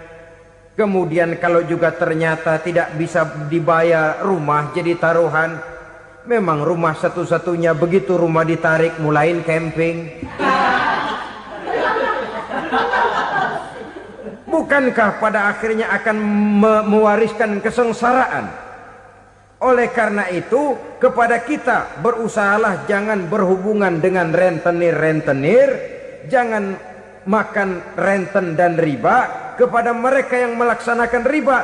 Kemudian kalau juga ternyata tidak bisa dibayar, rumah jadi taruhan. Memang rumah satu-satunya, begitu rumah ditarik mulain camping. Bukankah pada akhirnya akan mewariskan kesengsaraan? Oleh karena itu, kepada kita berusahalah jangan berhubungan dengan rentenir, jangan makan renten dan riba. Kepada mereka yang melaksanakan riba,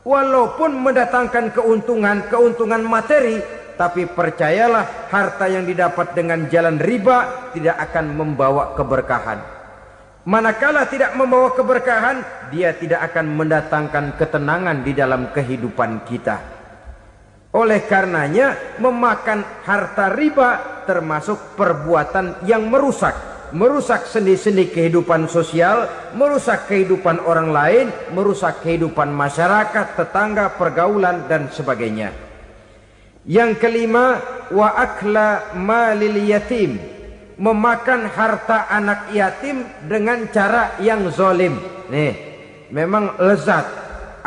walaupun mendatangkan keuntungan materi, tapi percayalah harta yang didapat dengan jalan riba tidak akan membawa keberkahan. Manakala tidak membawa keberkahan, dia tidak akan mendatangkan ketenangan di dalam kehidupan kita. Oleh karenanya, memakan harta riba termasuk perbuatan yang merusak sendi-sendi kehidupan sosial, merusak kehidupan orang lain, merusak kehidupan masyarakat, tetangga, pergaulan, dan sebagainya. Yang kelima, wa akla malil yatim, memakan harta anak yatim dengan cara yang zalim. Nih, memang lezat.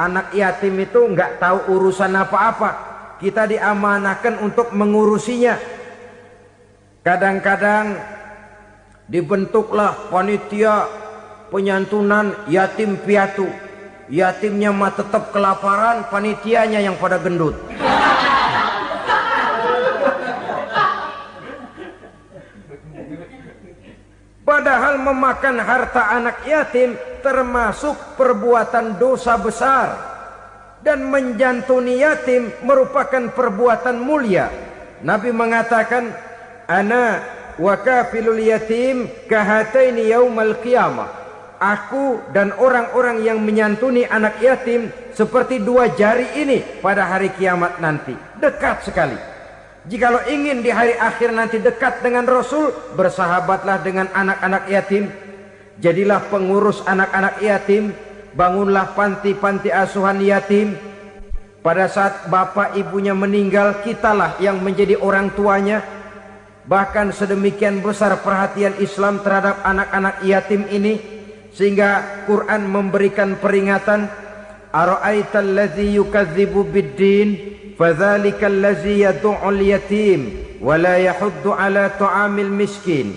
Anak yatim itu nggak tahu urusan apa-apa. Kita diamanahkan untuk mengurusinya. Kadang-kadang dibentuklah panitia penyantunan yatim piatu. Yatimnya mah tetap kelaparan, panitianya yang pada gendut. Padahal memakan harta anak yatim termasuk perbuatan dosa besar, dan menjantuni yatim merupakan perbuatan mulia. Nabi mengatakan, ana wa kafilul yatim kahataini yaumal qiyamah. Aku dan orang-orang yang menyantuni anak yatim seperti dua jari ini pada hari kiamat nanti. Dekat sekali. Jikalau ingin di hari akhir nanti dekat dengan Rasul, bersahabatlah dengan anak-anak yatim. Jadilah pengurus anak-anak yatim. Bangunlah panti-panti asuhan yatim. Pada saat bapak ibunya meninggal, kitalah yang menjadi orang tuanya. Bahkan sedemikian besar perhatian Islam terhadap anak-anak yatim ini, sehingga Quran memberikan peringatan, ara'aital ladzi yukadzibu biddin fadzalikal ladzi yad'ul yatim wa la yahuddu ala ta'amil miskin.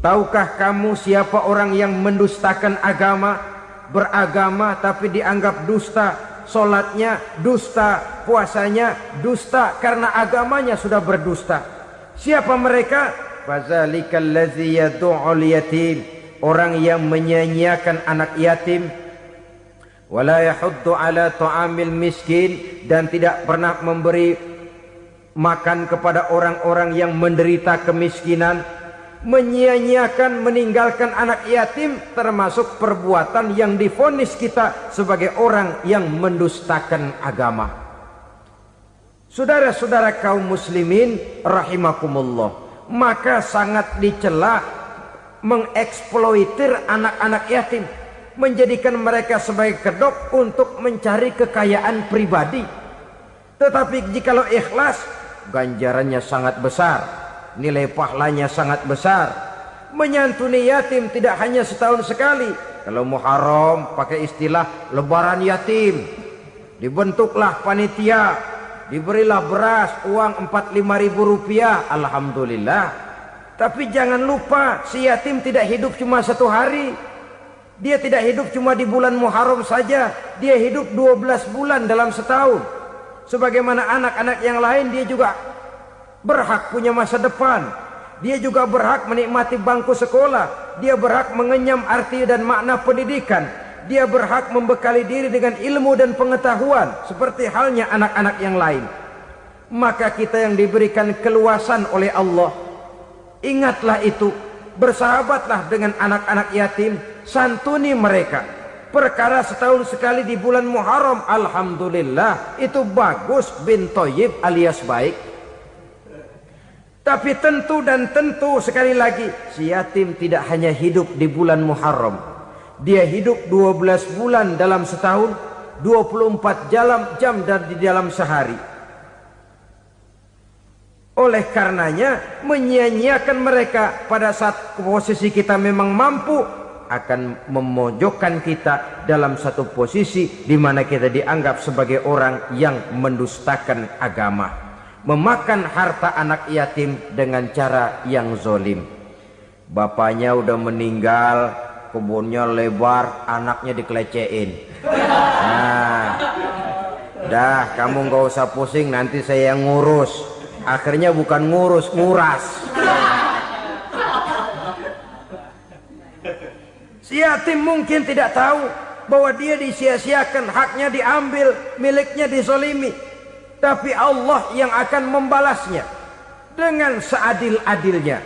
Tahukah kamu siapa orang yang mendustakan agama, beragama tapi dianggap dusta, salatnya dusta, puasanya dusta karena agamanya sudah berdusta. Siapa mereka? Fazalikal ladzi yad'ul yatim, orang yang menyia-nyiakan anak yatim, wala yahuddu ala ta'amil miskin, dan tidak pernah memberi makan kepada orang-orang yang menderita kemiskinan, menyia-nyiakan, meninggalkan anak yatim, termasuk perbuatan yang divonis kita sebagai orang yang mendustakan agama. Saudara-saudara kaum muslimin rahimakumullah, maka sangat dicela mengeksploitir anak-anak yatim, menjadikan mereka sebagai kedok untuk mencari kekayaan pribadi. Tetapi jikalau ikhlas, ganjarannya sangat besar, nilai pahalanya sangat besar. Menyantuni yatim tidak hanya setahun sekali. Kalau Muharram pakai istilah lebaran yatim, dibentuklah panitia, diberilah beras, uang 4-5 ribu rupiah, alhamdulillah. Tapi jangan lupa, si yatim tidak hidup cuma satu hari. Dia tidak hidup cuma di bulan Muharram saja, dia hidup 12 bulan dalam setahun. Sebagaimana anak-anak yang lain, dia juga berhak punya masa depan. Dia juga berhak menikmati bangku sekolah. Dia berhak mengenyam arti dan makna pendidikan. Dia berhak membekali diri dengan ilmu dan pengetahuan, seperti halnya anak-anak yang lain. Maka kita yang diberikan keluasan oleh Allah, ingatlah itu, bersahabatlah dengan anak-anak yatim, santuni mereka. Perkara setahun sekali di bulan Muharram, alhamdulillah, itu bagus, bin Thayyib alias baik. Tapi tentu dan tentu sekali lagi, si yatim tidak hanya hidup di bulan Muharram. Dia hidup 12 bulan dalam setahun, 24 jam dan di dalam sehari. Oleh karenanya, menyia-nyiakan mereka pada saat posisi kita memang mampu akan memojokkan kita dalam satu posisi di mana kita dianggap sebagai orang yang mendustakan agama, memakan harta anak yatim dengan cara yang zolim. Bapaknya udah meninggal, kebunnya lebar, anaknya dikelecehin. Nah, dah kamu gak usah pusing, nanti saya yang ngurus. Akhirnya bukan ngurus, nguras. Si yatim mungkin tidak tahu bahwa dia disia-siakan, haknya diambil, miliknya dizolimi. Tapi Allah yang akan membalasnya dengan seadil-adilnya.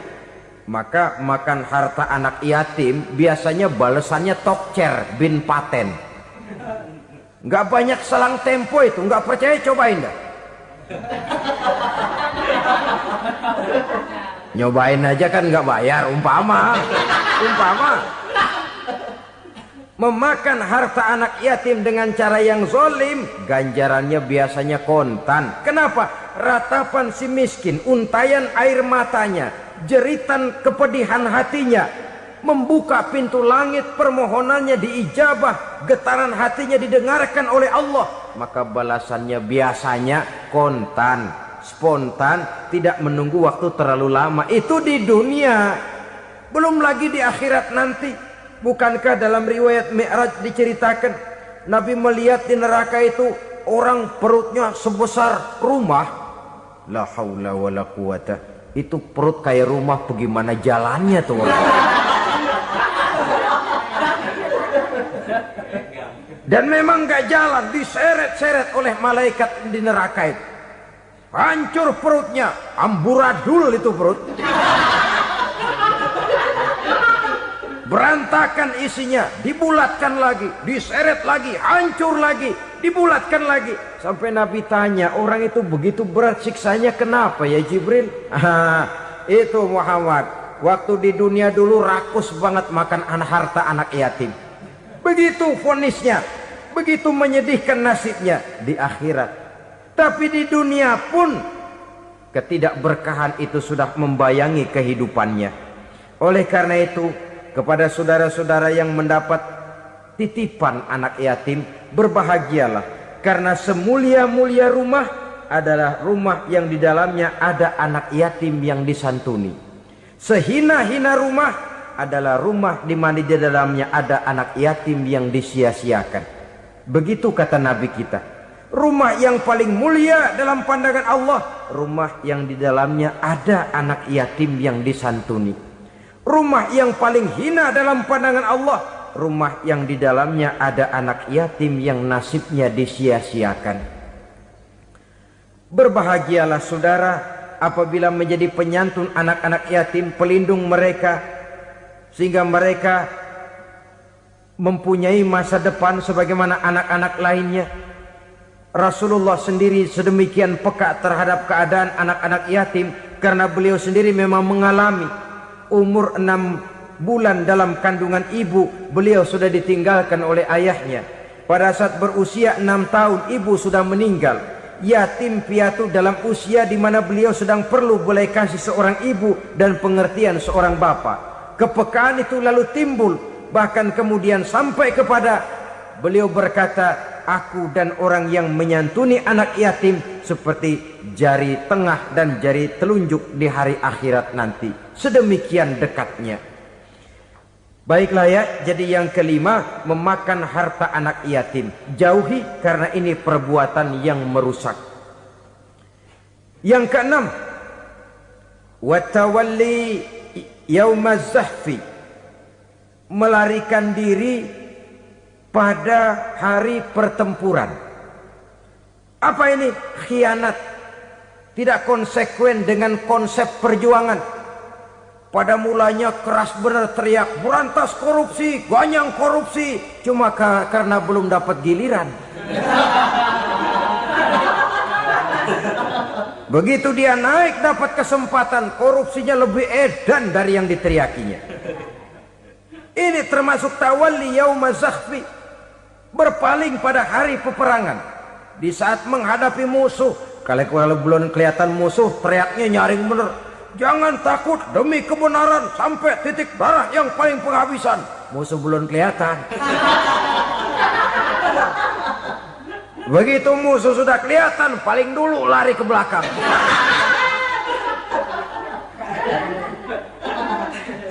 Maka makan harta anak yatim biasanya balasannya tokcer bin paten. Nggak banyak selang tempo itu, nggak percaya cobain dah. Nyobain aja kan nggak bayar, umpama. Memakan harta anak yatim dengan cara yang zolim, ganjarannya biasanya kontan. Kenapa? Ratapan si miskin, untayan air matanya, jeritan kepedihan hatinya, membuka pintu langit, permohonannya diijabah, getaran hatinya didengarkan oleh Allah. Maka balasannya biasanya kontan, spontan, tidak menunggu waktu terlalu lama. Itu di dunia, belum lagi di akhirat nanti. Bukankah dalam riwayat Mi'raj diceritakan Nabi melihat di neraka itu orang perutnya sebesar rumah? La haula wala quwata. Itu perut kayak rumah, bagaimana jalannya tuh orang? Dan memang gak jalan, diseret-seret oleh malaikat di neraka itu. Hancur perutnya, amburadul itu perut. Berantakan isinya, dibulatkan lagi, diseret lagi, hancur lagi, dibulatkan lagi. Sampai Nabi tanya, orang itu begitu berat siksanya kenapa ya Jibril? Itu Muhammad, waktu di dunia dulu rakus banget makan harta anak yatim. Begitu vonisnya, begitu menyedihkan nasibnya di akhirat. Tapi di dunia pun ketidakberkahan itu sudah membayangi kehidupannya. Oleh karena itu, kepada saudara-saudara yang mendapat titipan anak yatim, berbahagialah, karena semulia-mulia rumah adalah rumah yang di dalamnya ada anak yatim yang disantuni. Sehina-hina rumah adalah rumah di mana di dalamnya ada anak yatim yang disia-siakan. Begitu kata Nabi kita. Rumah yang paling mulia dalam pandangan Allah, rumah yang di dalamnya ada anak yatim yang disantuni. Rumah yang paling hina dalam pandangan Allah, rumah yang di dalamnya ada anak yatim yang nasibnya disia-siakan. Berbahagialah saudara apabila menjadi penyantun anak-anak yatim, pelindung mereka, sehingga mereka mempunyai masa depan sebagaimana anak-anak lainnya. Rasulullah sendiri sedemikian peka terhadap keadaan anak-anak yatim karena beliau sendiri memang mengalami umur 6 bulan dalam kandungan ibu, beliau sudah ditinggalkan oleh ayahnya. Pada saat berusia 6 tahun ibu sudah meninggal. Yatim piatu dalam usia di mana beliau sedang perlu belas kasih seorang ibu dan pengertian seorang bapa. Kepekaan itu lalu timbul, bahkan kemudian sampai kepada beliau berkata, aku dan orang yang menyantuni anak yatim seperti jari tengah dan jari telunjuk di hari akhirat nanti. Sedemikian dekatnya. Baiklah ya, jadi yang kelima, memakan harta anak yatim. Jauhi karena ini perbuatan yang merusak. Yang keenam, watawalli yaumaz zahfi, melarikan diri pada hari pertempuran. Apa ini? Khianat. Tidak konsekuen dengan konsep perjuangan. Pada mulanya keras benar teriak, berantas korupsi, ganyang korupsi. Cuma karena belum dapat giliran. Begitu dia naik dapat kesempatan, korupsinya lebih edan dari yang diteriakinya. Ini termasuk tawalli yaumaz zahfi, berpaling pada hari peperangan. Di saat menghadapi musuh, kalau belum kelihatan musuh, teriaknya nyaring bener. Jangan takut demi kebenaran sampai titik darah yang paling penghabisan. Musuh belum kelihatan. Begitu musuh sudah kelihatan, paling dulu lari ke belakang.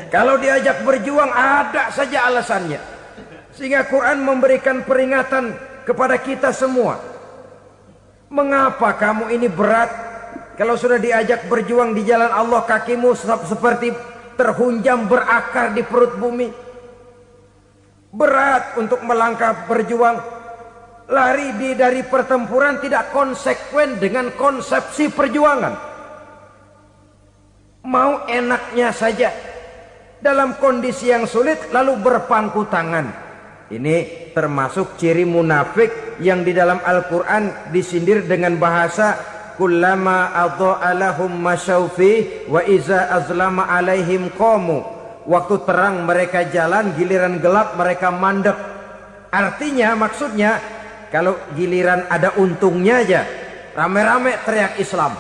Kalau diajak berjuang ada saja alasannya. Sehingga Quran memberikan peringatan kepada kita semua. Mengapa kamu ini berat? Kalau sudah diajak berjuang di jalan Allah, kakimu seperti terhunjam berakar di perut bumi. Berat untuk melangkah berjuang. Lari dari pertempuran tidak konsekuen dengan konsepsi perjuangan. Mau enaknya saja. Dalam kondisi yang sulit lalu berpangku tangan. Ini termasuk ciri munafik yang di dalam Al-Quran disindir dengan bahasa kullama adha'a lahum masyaufi wa iza azlama alaihim qamu. Waktu terang mereka jalan, giliran gelap mereka mandek. Artinya, maksudnya kalau giliran ada untungnya aja rame-rame teriak Islam.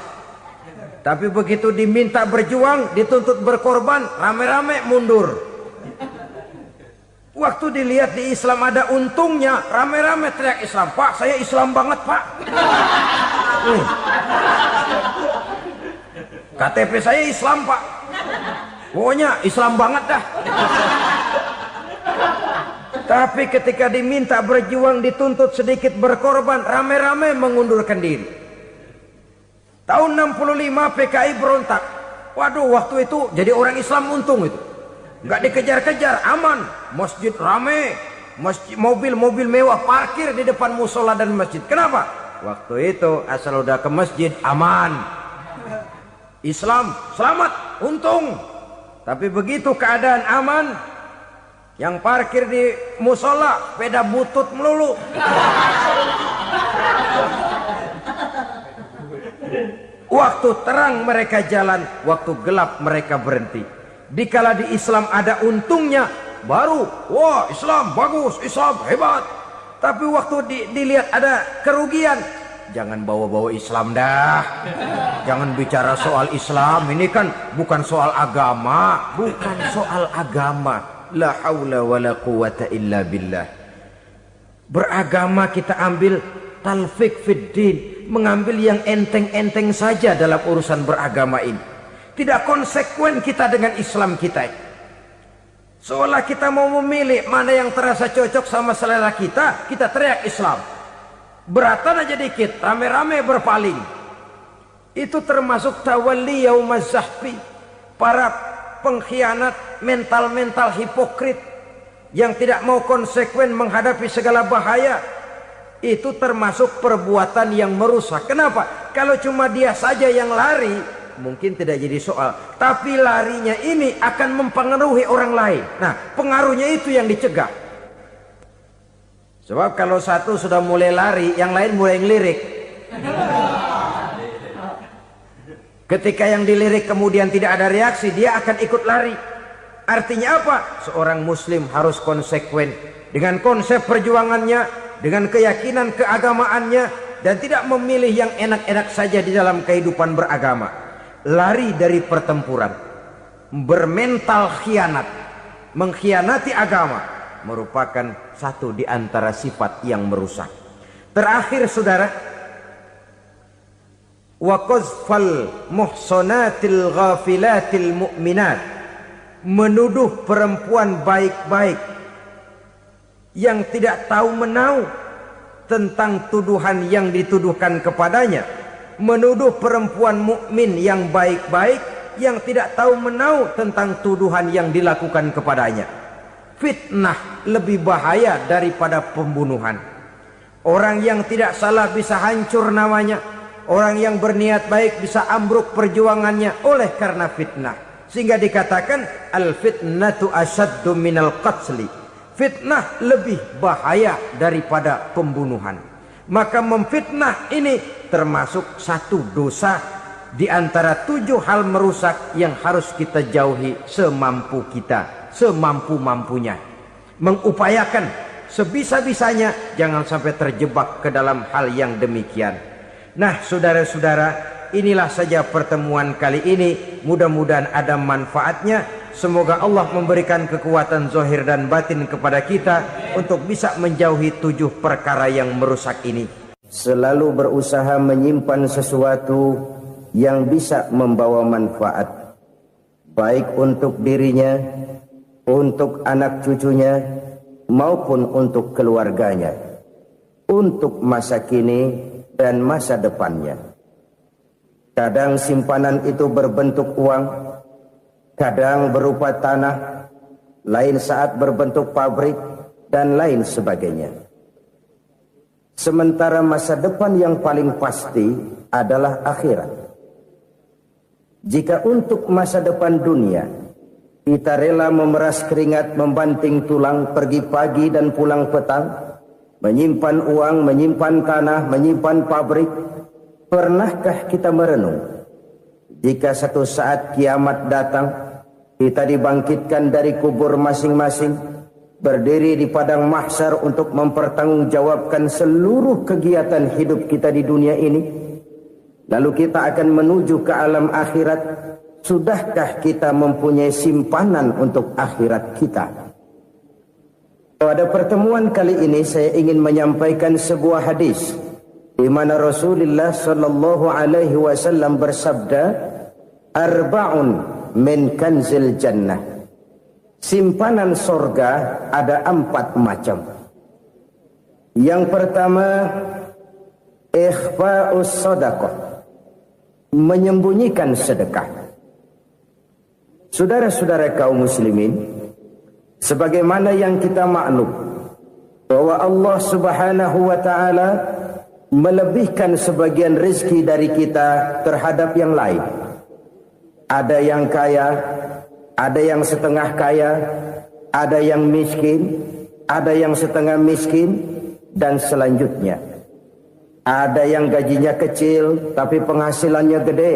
Tapi begitu diminta berjuang, dituntut berkorban, rame-rame mundur. Waktu dilihat di Islam ada untungnya, rame-rame teriak Islam. Pak, saya Islam banget, Pak. KTP saya Islam, Pak. Pokoknya Islam banget dah. Tapi ketika diminta berjuang, dituntut sedikit berkorban, rame-rame mengundurkan diri. Tahun 65 PKI berontak. Waduh, waktu itu jadi orang Islam untung itu. Nggak dikejar-kejar, aman. Masjid rame, mobil-mobil mewah parkir di depan musola dan masjid. Kenapa? Waktu itu asal udah ke masjid aman. Islam selamat, untung. Tapi begitu keadaan aman, yang parkir di musola sepeda butut melulu. Waktu terang mereka jalan, waktu gelap mereka berhenti. Dikala di Islam ada untungnya, baru wah Islam bagus, Islam hebat. Tapi waktu dilihat ada kerugian, jangan bawa-bawa Islam dah. Jangan bicara soal Islam, ini kan bukan soal agama. Bukan soal agama. La haula wa la quwata illa billah. Beragama kita ambil talfik fid din, mengambil yang enteng-enteng saja dalam urusan beragama ini. Tidak konsekuen kita dengan Islam kita. Seolah kita mau memilih mana yang terasa cocok sama selera kita, kita teriak Islam. Beratan aja dikit, rame-rame berpaling. Itu termasuk tawalli yaumaz zahfi. Para pengkhianat, mental-mental hipokrit yang tidak mau konsekuen menghadapi segala bahaya. itu termasuk perbuatan yang merusak. Kenapa? Kalau cuma dia saja yang lari, mungkin tidak jadi soal. Tapi larinya ini akan mempengaruhi orang lain. Nah, pengaruhnya itu yang dicegah. Sebab kalau satu sudah mulai lari, yang lain mulai ngelirik. Ketika yang dilirik kemudian tidak ada reaksi, dia akan ikut lari. Artinya apa? Seorang muslim harus konsekuen dengan konsep perjuangannya, dengan keyakinan keagamaannya, dan tidak memilih yang enak-enak saja di dalam kehidupan beragama. Lari dari pertempuran, bermental khianat, mengkhianati agama, merupakan satu di antara sifat yang merusak. Terakhir saudara, wa qazfal muhsanatil ghafilatil mu'minat, menuduh perempuan baik-baik yang tidak tahu menahu tentang tuduhan yang dituduhkan kepadanya, menuduh perempuan mukmin yang baik-baik yang tidak tahu menahu tentang tuduhan yang dilakukan kepadanya. Fitnah lebih bahaya daripada pembunuhan. Orang yang tidak salah bisa hancur namanya, orang yang berniat baik bisa ambruk perjuangannya oleh karena fitnah. Sehingga dikatakan al-fitnatu asyaddu minal qatli. Fitnah lebih bahaya daripada pembunuhan. Maka memfitnah ini termasuk satu dosa di antara 7 hal merusak yang harus kita jauhi semampu kita, semampu-mampunya. Mengupayakan sebisa-bisanya jangan sampai terjebak ke dalam hal yang demikian. Nah, saudara-saudara, inilah saja pertemuan kali ini. Mudah-mudahan ada manfaatnya. Semoga Allah memberikan kekuatan zahir dan batin kepada kita untuk bisa menjauhi 7 perkara yang merusak ini. Selalu berusaha menyimpan sesuatu yang bisa membawa manfaat, baik untuk dirinya, untuk anak cucunya, maupun untuk keluarganya, untuk masa kini dan masa depannya. Kadang simpanan itu berbentuk uang, kadang berupa tanah, lain saat berbentuk pabrik, dan lain sebagainya. Sementara masa depan yang paling pasti adalah akhirat. Jika untuk masa depan dunia kita rela memeras keringat, membanting tulang, pergi pagi dan pulang petang, menyimpan uang, menyimpan tanah, menyimpan pabrik, pernahkah kita merenung jika satu saat kiamat datang, kita dibangkitkan dari kubur masing-masing, berdiri di padang mahsyar untuk mempertanggungjawabkan seluruh kegiatan hidup kita di dunia ini, lalu kita akan menuju ke alam akhirat. Sudahkah kita mempunyai simpanan untuk akhirat kita? Pada pertemuan kali ini saya ingin menyampaikan sebuah hadis di mana Rasulullah sallallahu alaihi wasallam bersabda, arba'un min kanzil jannah. Simpanan sorga ada 4 macam. Yang pertama, ikhfa'us sadaqah, menyembunyikan sedekah. Saudara-saudara kaum muslimin, sebagaimana yang kita maklum bahwa Allah Subhanahu wa taala melebihkan sebagian rezeki dari kita terhadap yang lain. Ada yang kaya, ada yang setengah kaya, ada yang miskin, ada yang setengah miskin, dan selanjutnya. Ada yang gajinya kecil tapi penghasilannya gede.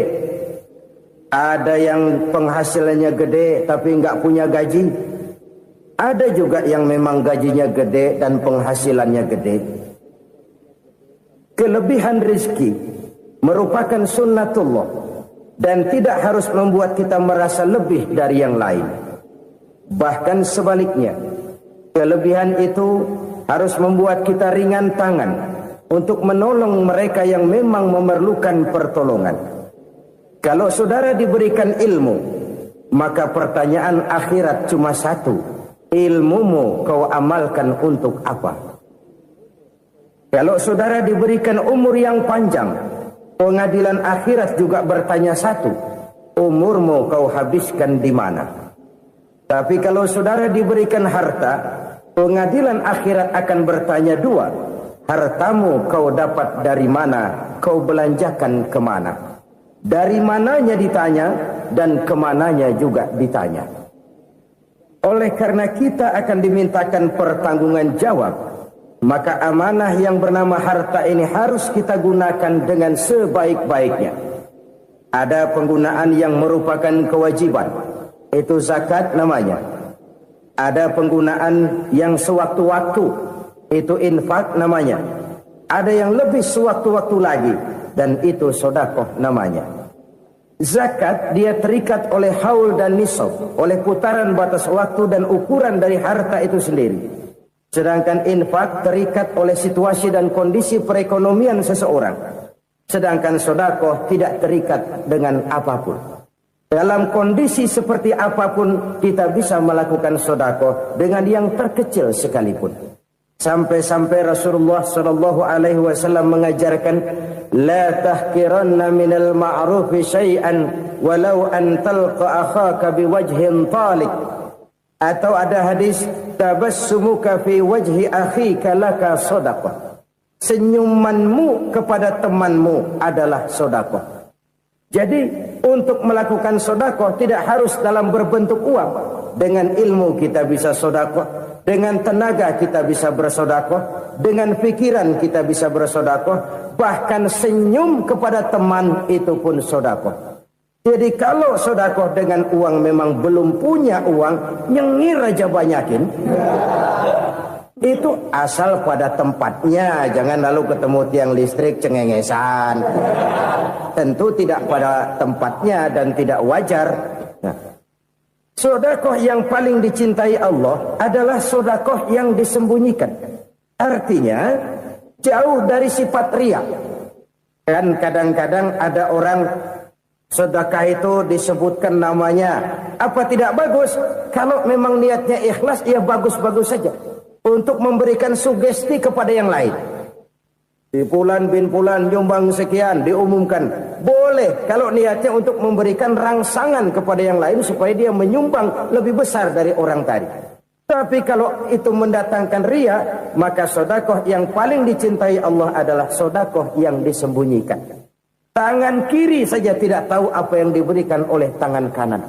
Ada yang penghasilannya gede tapi nggak punya gaji. Ada juga yang memang gajinya gede dan penghasilannya gede. Kelebihan rezeki merupakan sunnatullah dan tidak harus membuat kita merasa lebih dari yang lain. Bahkan sebaliknya, kelebihan itu harus membuat kita ringan tangan untuk menolong mereka yang memang memerlukan pertolongan. Kalau saudara diberikan ilmu, maka pertanyaan akhirat cuma satu: ilmumu kau amalkan untuk apa? Kalau saudara diberikan umur yang panjang, pengadilan akhirat juga bertanya satu: umurmu kau habiskan di mana? Tapi kalau saudara diberikan harta, pengadilan akhirat akan bertanya 2: hartamu kau dapat dari mana, kau belanjakan kemana. Dari mananya ditanya, dan kemananya juga ditanya. Oleh karena kita akan dimintakan pertanggungan jawab, maka amanah yang bernama harta ini harus kita gunakan dengan sebaik-baiknya. Ada penggunaan yang merupakan kewajiban, itu zakat namanya. Ada penggunaan yang sewaktu-waktu, itu infak namanya. Ada yang lebih sewaktu-waktu lagi, dan itu sedekah namanya. Zakat dia terikat oleh haul dan nisab, oleh putaran batas waktu dan ukuran dari harta itu sendiri. Sedangkan infak terikat oleh situasi dan kondisi perekonomian seseorang. Sedangkan sedekah tidak terikat dengan apapun. Dalam kondisi seperti apapun kita bisa melakukan sedekah dengan yang terkecil sekalipun. Sampai-sampai Rasulullah sallallahu alaihi wasallam mengajarkan, la tahqiranna minal ma'rufi syai'an walau an talqa akhaka biwajhin talik. Atau ada hadis, tabassumuka fi wajhi akhika laka sedekah. Senyumanmu kepada temanmu adalah sedekah. Jadi untuk melakukan sedekah tidak harus dalam berbentuk uang. Dengan ilmu kita bisa sedekah. Dengan tenaga kita bisa bersedekah, dengan pikiran kita bisa bersedekah, bahkan senyum kepada teman itu pun sedekah. Jadi kalau sedekah dengan uang memang belum punya uang, nyengir aja banyakin. Itu asal pada tempatnya, jangan lalu ketemu tiang listrik cengengesan. Tentu tidak pada tempatnya dan tidak wajar. Nah, sedekah yang paling dicintai Allah adalah sedekah yang disembunyikan. Artinya jauh dari sifat riya. Kan kadang-kadang ada orang sedekah itu disebutkan namanya. Apa tidak bagus? Kalau memang niatnya ikhlas, ya bagus-bagus saja. Untuk memberikan sugesti kepada yang lain. Di Fulan bin Fulan nyumbang sekian, diumumkan. Boleh kalau niatnya untuk memberikan rangsangan kepada yang lain supaya dia menyumbang lebih besar dari orang tadi. Tapi kalau itu mendatangkan riya, maka sedekah yang paling dicintai Allah adalah sedekah yang disembunyikan. Tangan kiri saja tidak tahu apa yang diberikan oleh tangan kanan.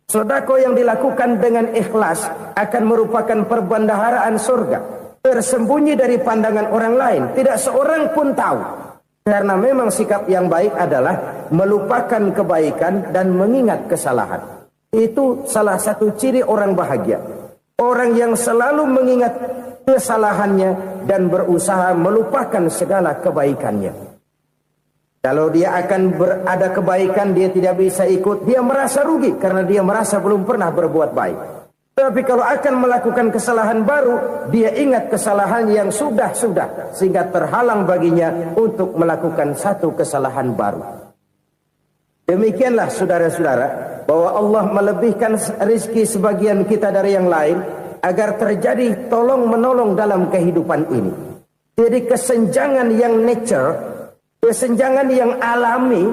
Sedekah yang dilakukan dengan ikhlas akan merupakan perbendaharaan surga. Tersembunyi dari pandangan orang lain, tidak seorang pun tahu. Karena memang sikap yang baik adalah melupakan kebaikan dan mengingat kesalahan. Itu salah satu ciri orang bahagia. Orang yang selalu mengingat kesalahannya dan berusaha melupakan segala kebaikannya. Kalau dia akan berada kebaikan, dia tidak bisa ikut, dia merasa rugi karena dia merasa belum pernah berbuat baik. Tapi kalau akan melakukan kesalahan baru, dia ingat kesalahan yang sudah-sudah, sehingga terhalang baginya untuk melakukan satu kesalahan baru. Demikianlah saudara-saudara, bahwa Allah melebihkan rezeki sebagian kita dari yang lain, agar terjadi tolong-menolong dalam kehidupan ini. Jadi kesenjangan yang nature, kesenjangan yang alami,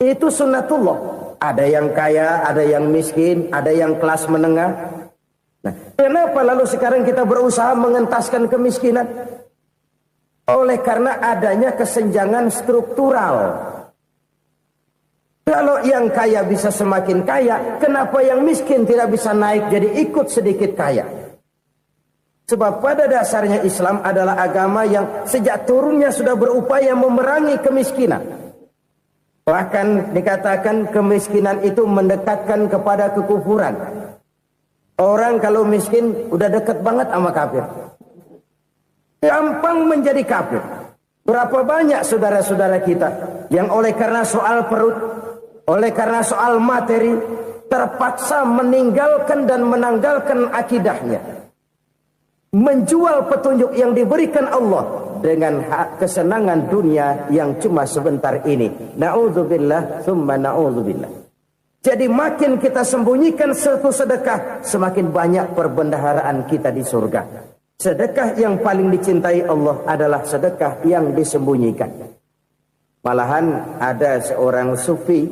itu sunnatullah. Ada yang kaya, ada yang miskin, ada yang kelas menengah. Nah, kenapa lalu sekarang kita berusaha mengentaskan kemiskinan? Oleh karena adanya kesenjangan struktural. Kalau yang kaya bisa semakin kaya, kenapa yang miskin tidak bisa naik jadi ikut sedikit kaya? Sebab pada dasarnya Islam adalah agama yang sejak turunnya sudah berupaya memerangi kemiskinan. Bahkan dikatakan kemiskinan itu mendekatkan kepada kekufuran. Orang kalau miskin udah dekat banget sama kafir. Gampang menjadi kafir. Berapa banyak saudara-saudara kita yang oleh karena soal perut, oleh karena soal materi, terpaksa meninggalkan dan menanggalkan akidahnya. Menjual petunjuk yang diberikan Allah dengan kesenangan dunia yang cuma sebentar ini. Na'udzubillah, thumma na'udzubillah. Jadi makin kita sembunyikan satu sedekah, semakin banyak perbendaharaan kita di surga. Sedekah yang paling dicintai Allah adalah sedekah yang disembunyikan. Malahan ada seorang sufi,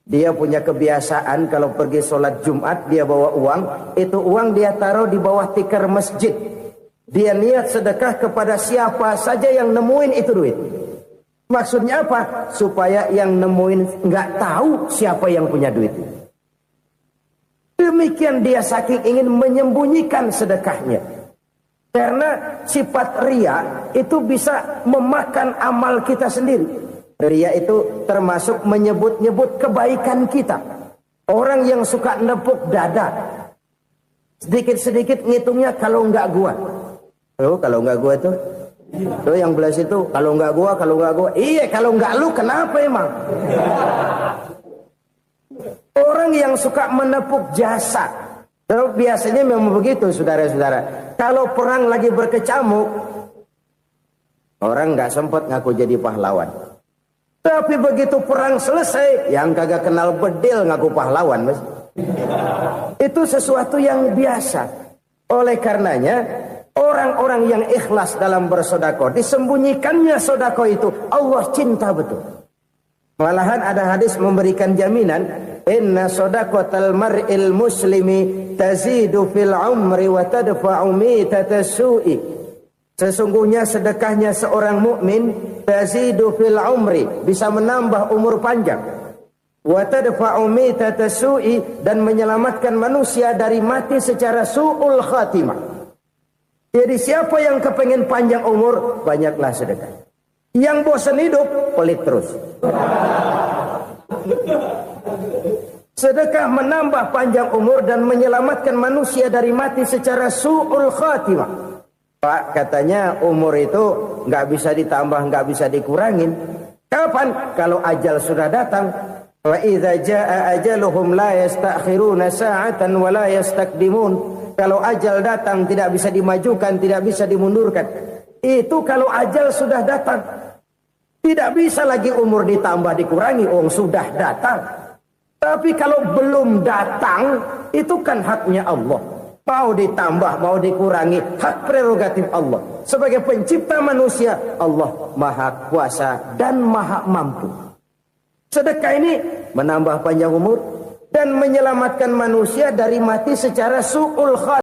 dia punya kebiasaan kalau pergi sholat Jumat dia bawa uang, itu uang dia taruh di bawah tikar masjid. Dia niat sedekah kepada siapa saja yang nemuin itu duit. Maksudnya apa? Supaya yang nemuin nggak tahu siapa yang punya duit. Demikian dia saking ingin menyembunyikan sedekahnya. Karena sifat riya itu bisa memakan amal kita sendiri. Riya itu termasuk menyebut-nyebut kebaikan kita. Orang yang suka nepuk dada, sedikit-sedikit ngitungnya kalau nggak gua. Oh, kalau nggak gua tuh yang belah situ, kalau nggak gua. Iya, kalau nggak lu kenapa emang? Orang yang suka menepuk jasa. Biasanya memang begitu, saudara-saudara. Kalau perang lagi berkecamuk, orang nggak sempat ngaku jadi pahlawan. Tapi begitu perang selesai, yang kagak kenal bedil ngaku pahlawan, Mas. Itu sesuatu yang biasa. Oleh karenanya, orang-orang yang ikhlas dalam bersedekah, disembunyikannya sedekah itu, Allah cinta betul. Malahan ada hadis memberikan jaminan, inna shadaqatal mar'il muslimi tazidu fil umri wa tadfa'u mitatas su'i. Sesungguhnya sedekahnya seorang mukmin tazidu fil umri, bisa menambah umur panjang. Wa tadfa'u mitatas su'i, dan menyelamatkan manusia dari mati secara su'ul khatimah. Jadi siapa yang kepengen panjang umur, banyaklah sedekah. Yang bosan hidup, pelit terus. Sedekah menambah panjang umur dan menyelamatkan manusia dari mati secara su'ul khatimah. Pak, katanya umur itu nggak bisa ditambah, nggak bisa dikurangin. Kapan? Kalau ajal sudah datang. Wa idza jaa ajaluhum la yastakhiruna sa'atan wa la yastakdimun. Kalau ajal datang tidak bisa dimajukan, tidak bisa dimundurkan. Itu kalau ajal sudah datang. Tidak bisa lagi umur ditambah dikurangi, sudah datang. Tapi kalau belum datang, itu kan haknya Allah. Mau ditambah, mau dikurangi, hak prerogatif Allah. Sebagai pencipta manusia, Allah maha kuasa dan maha mampu. Sedekah ini menambah panjang umur dan menyelamatkan manusia dari mati secara su'ul khatimah.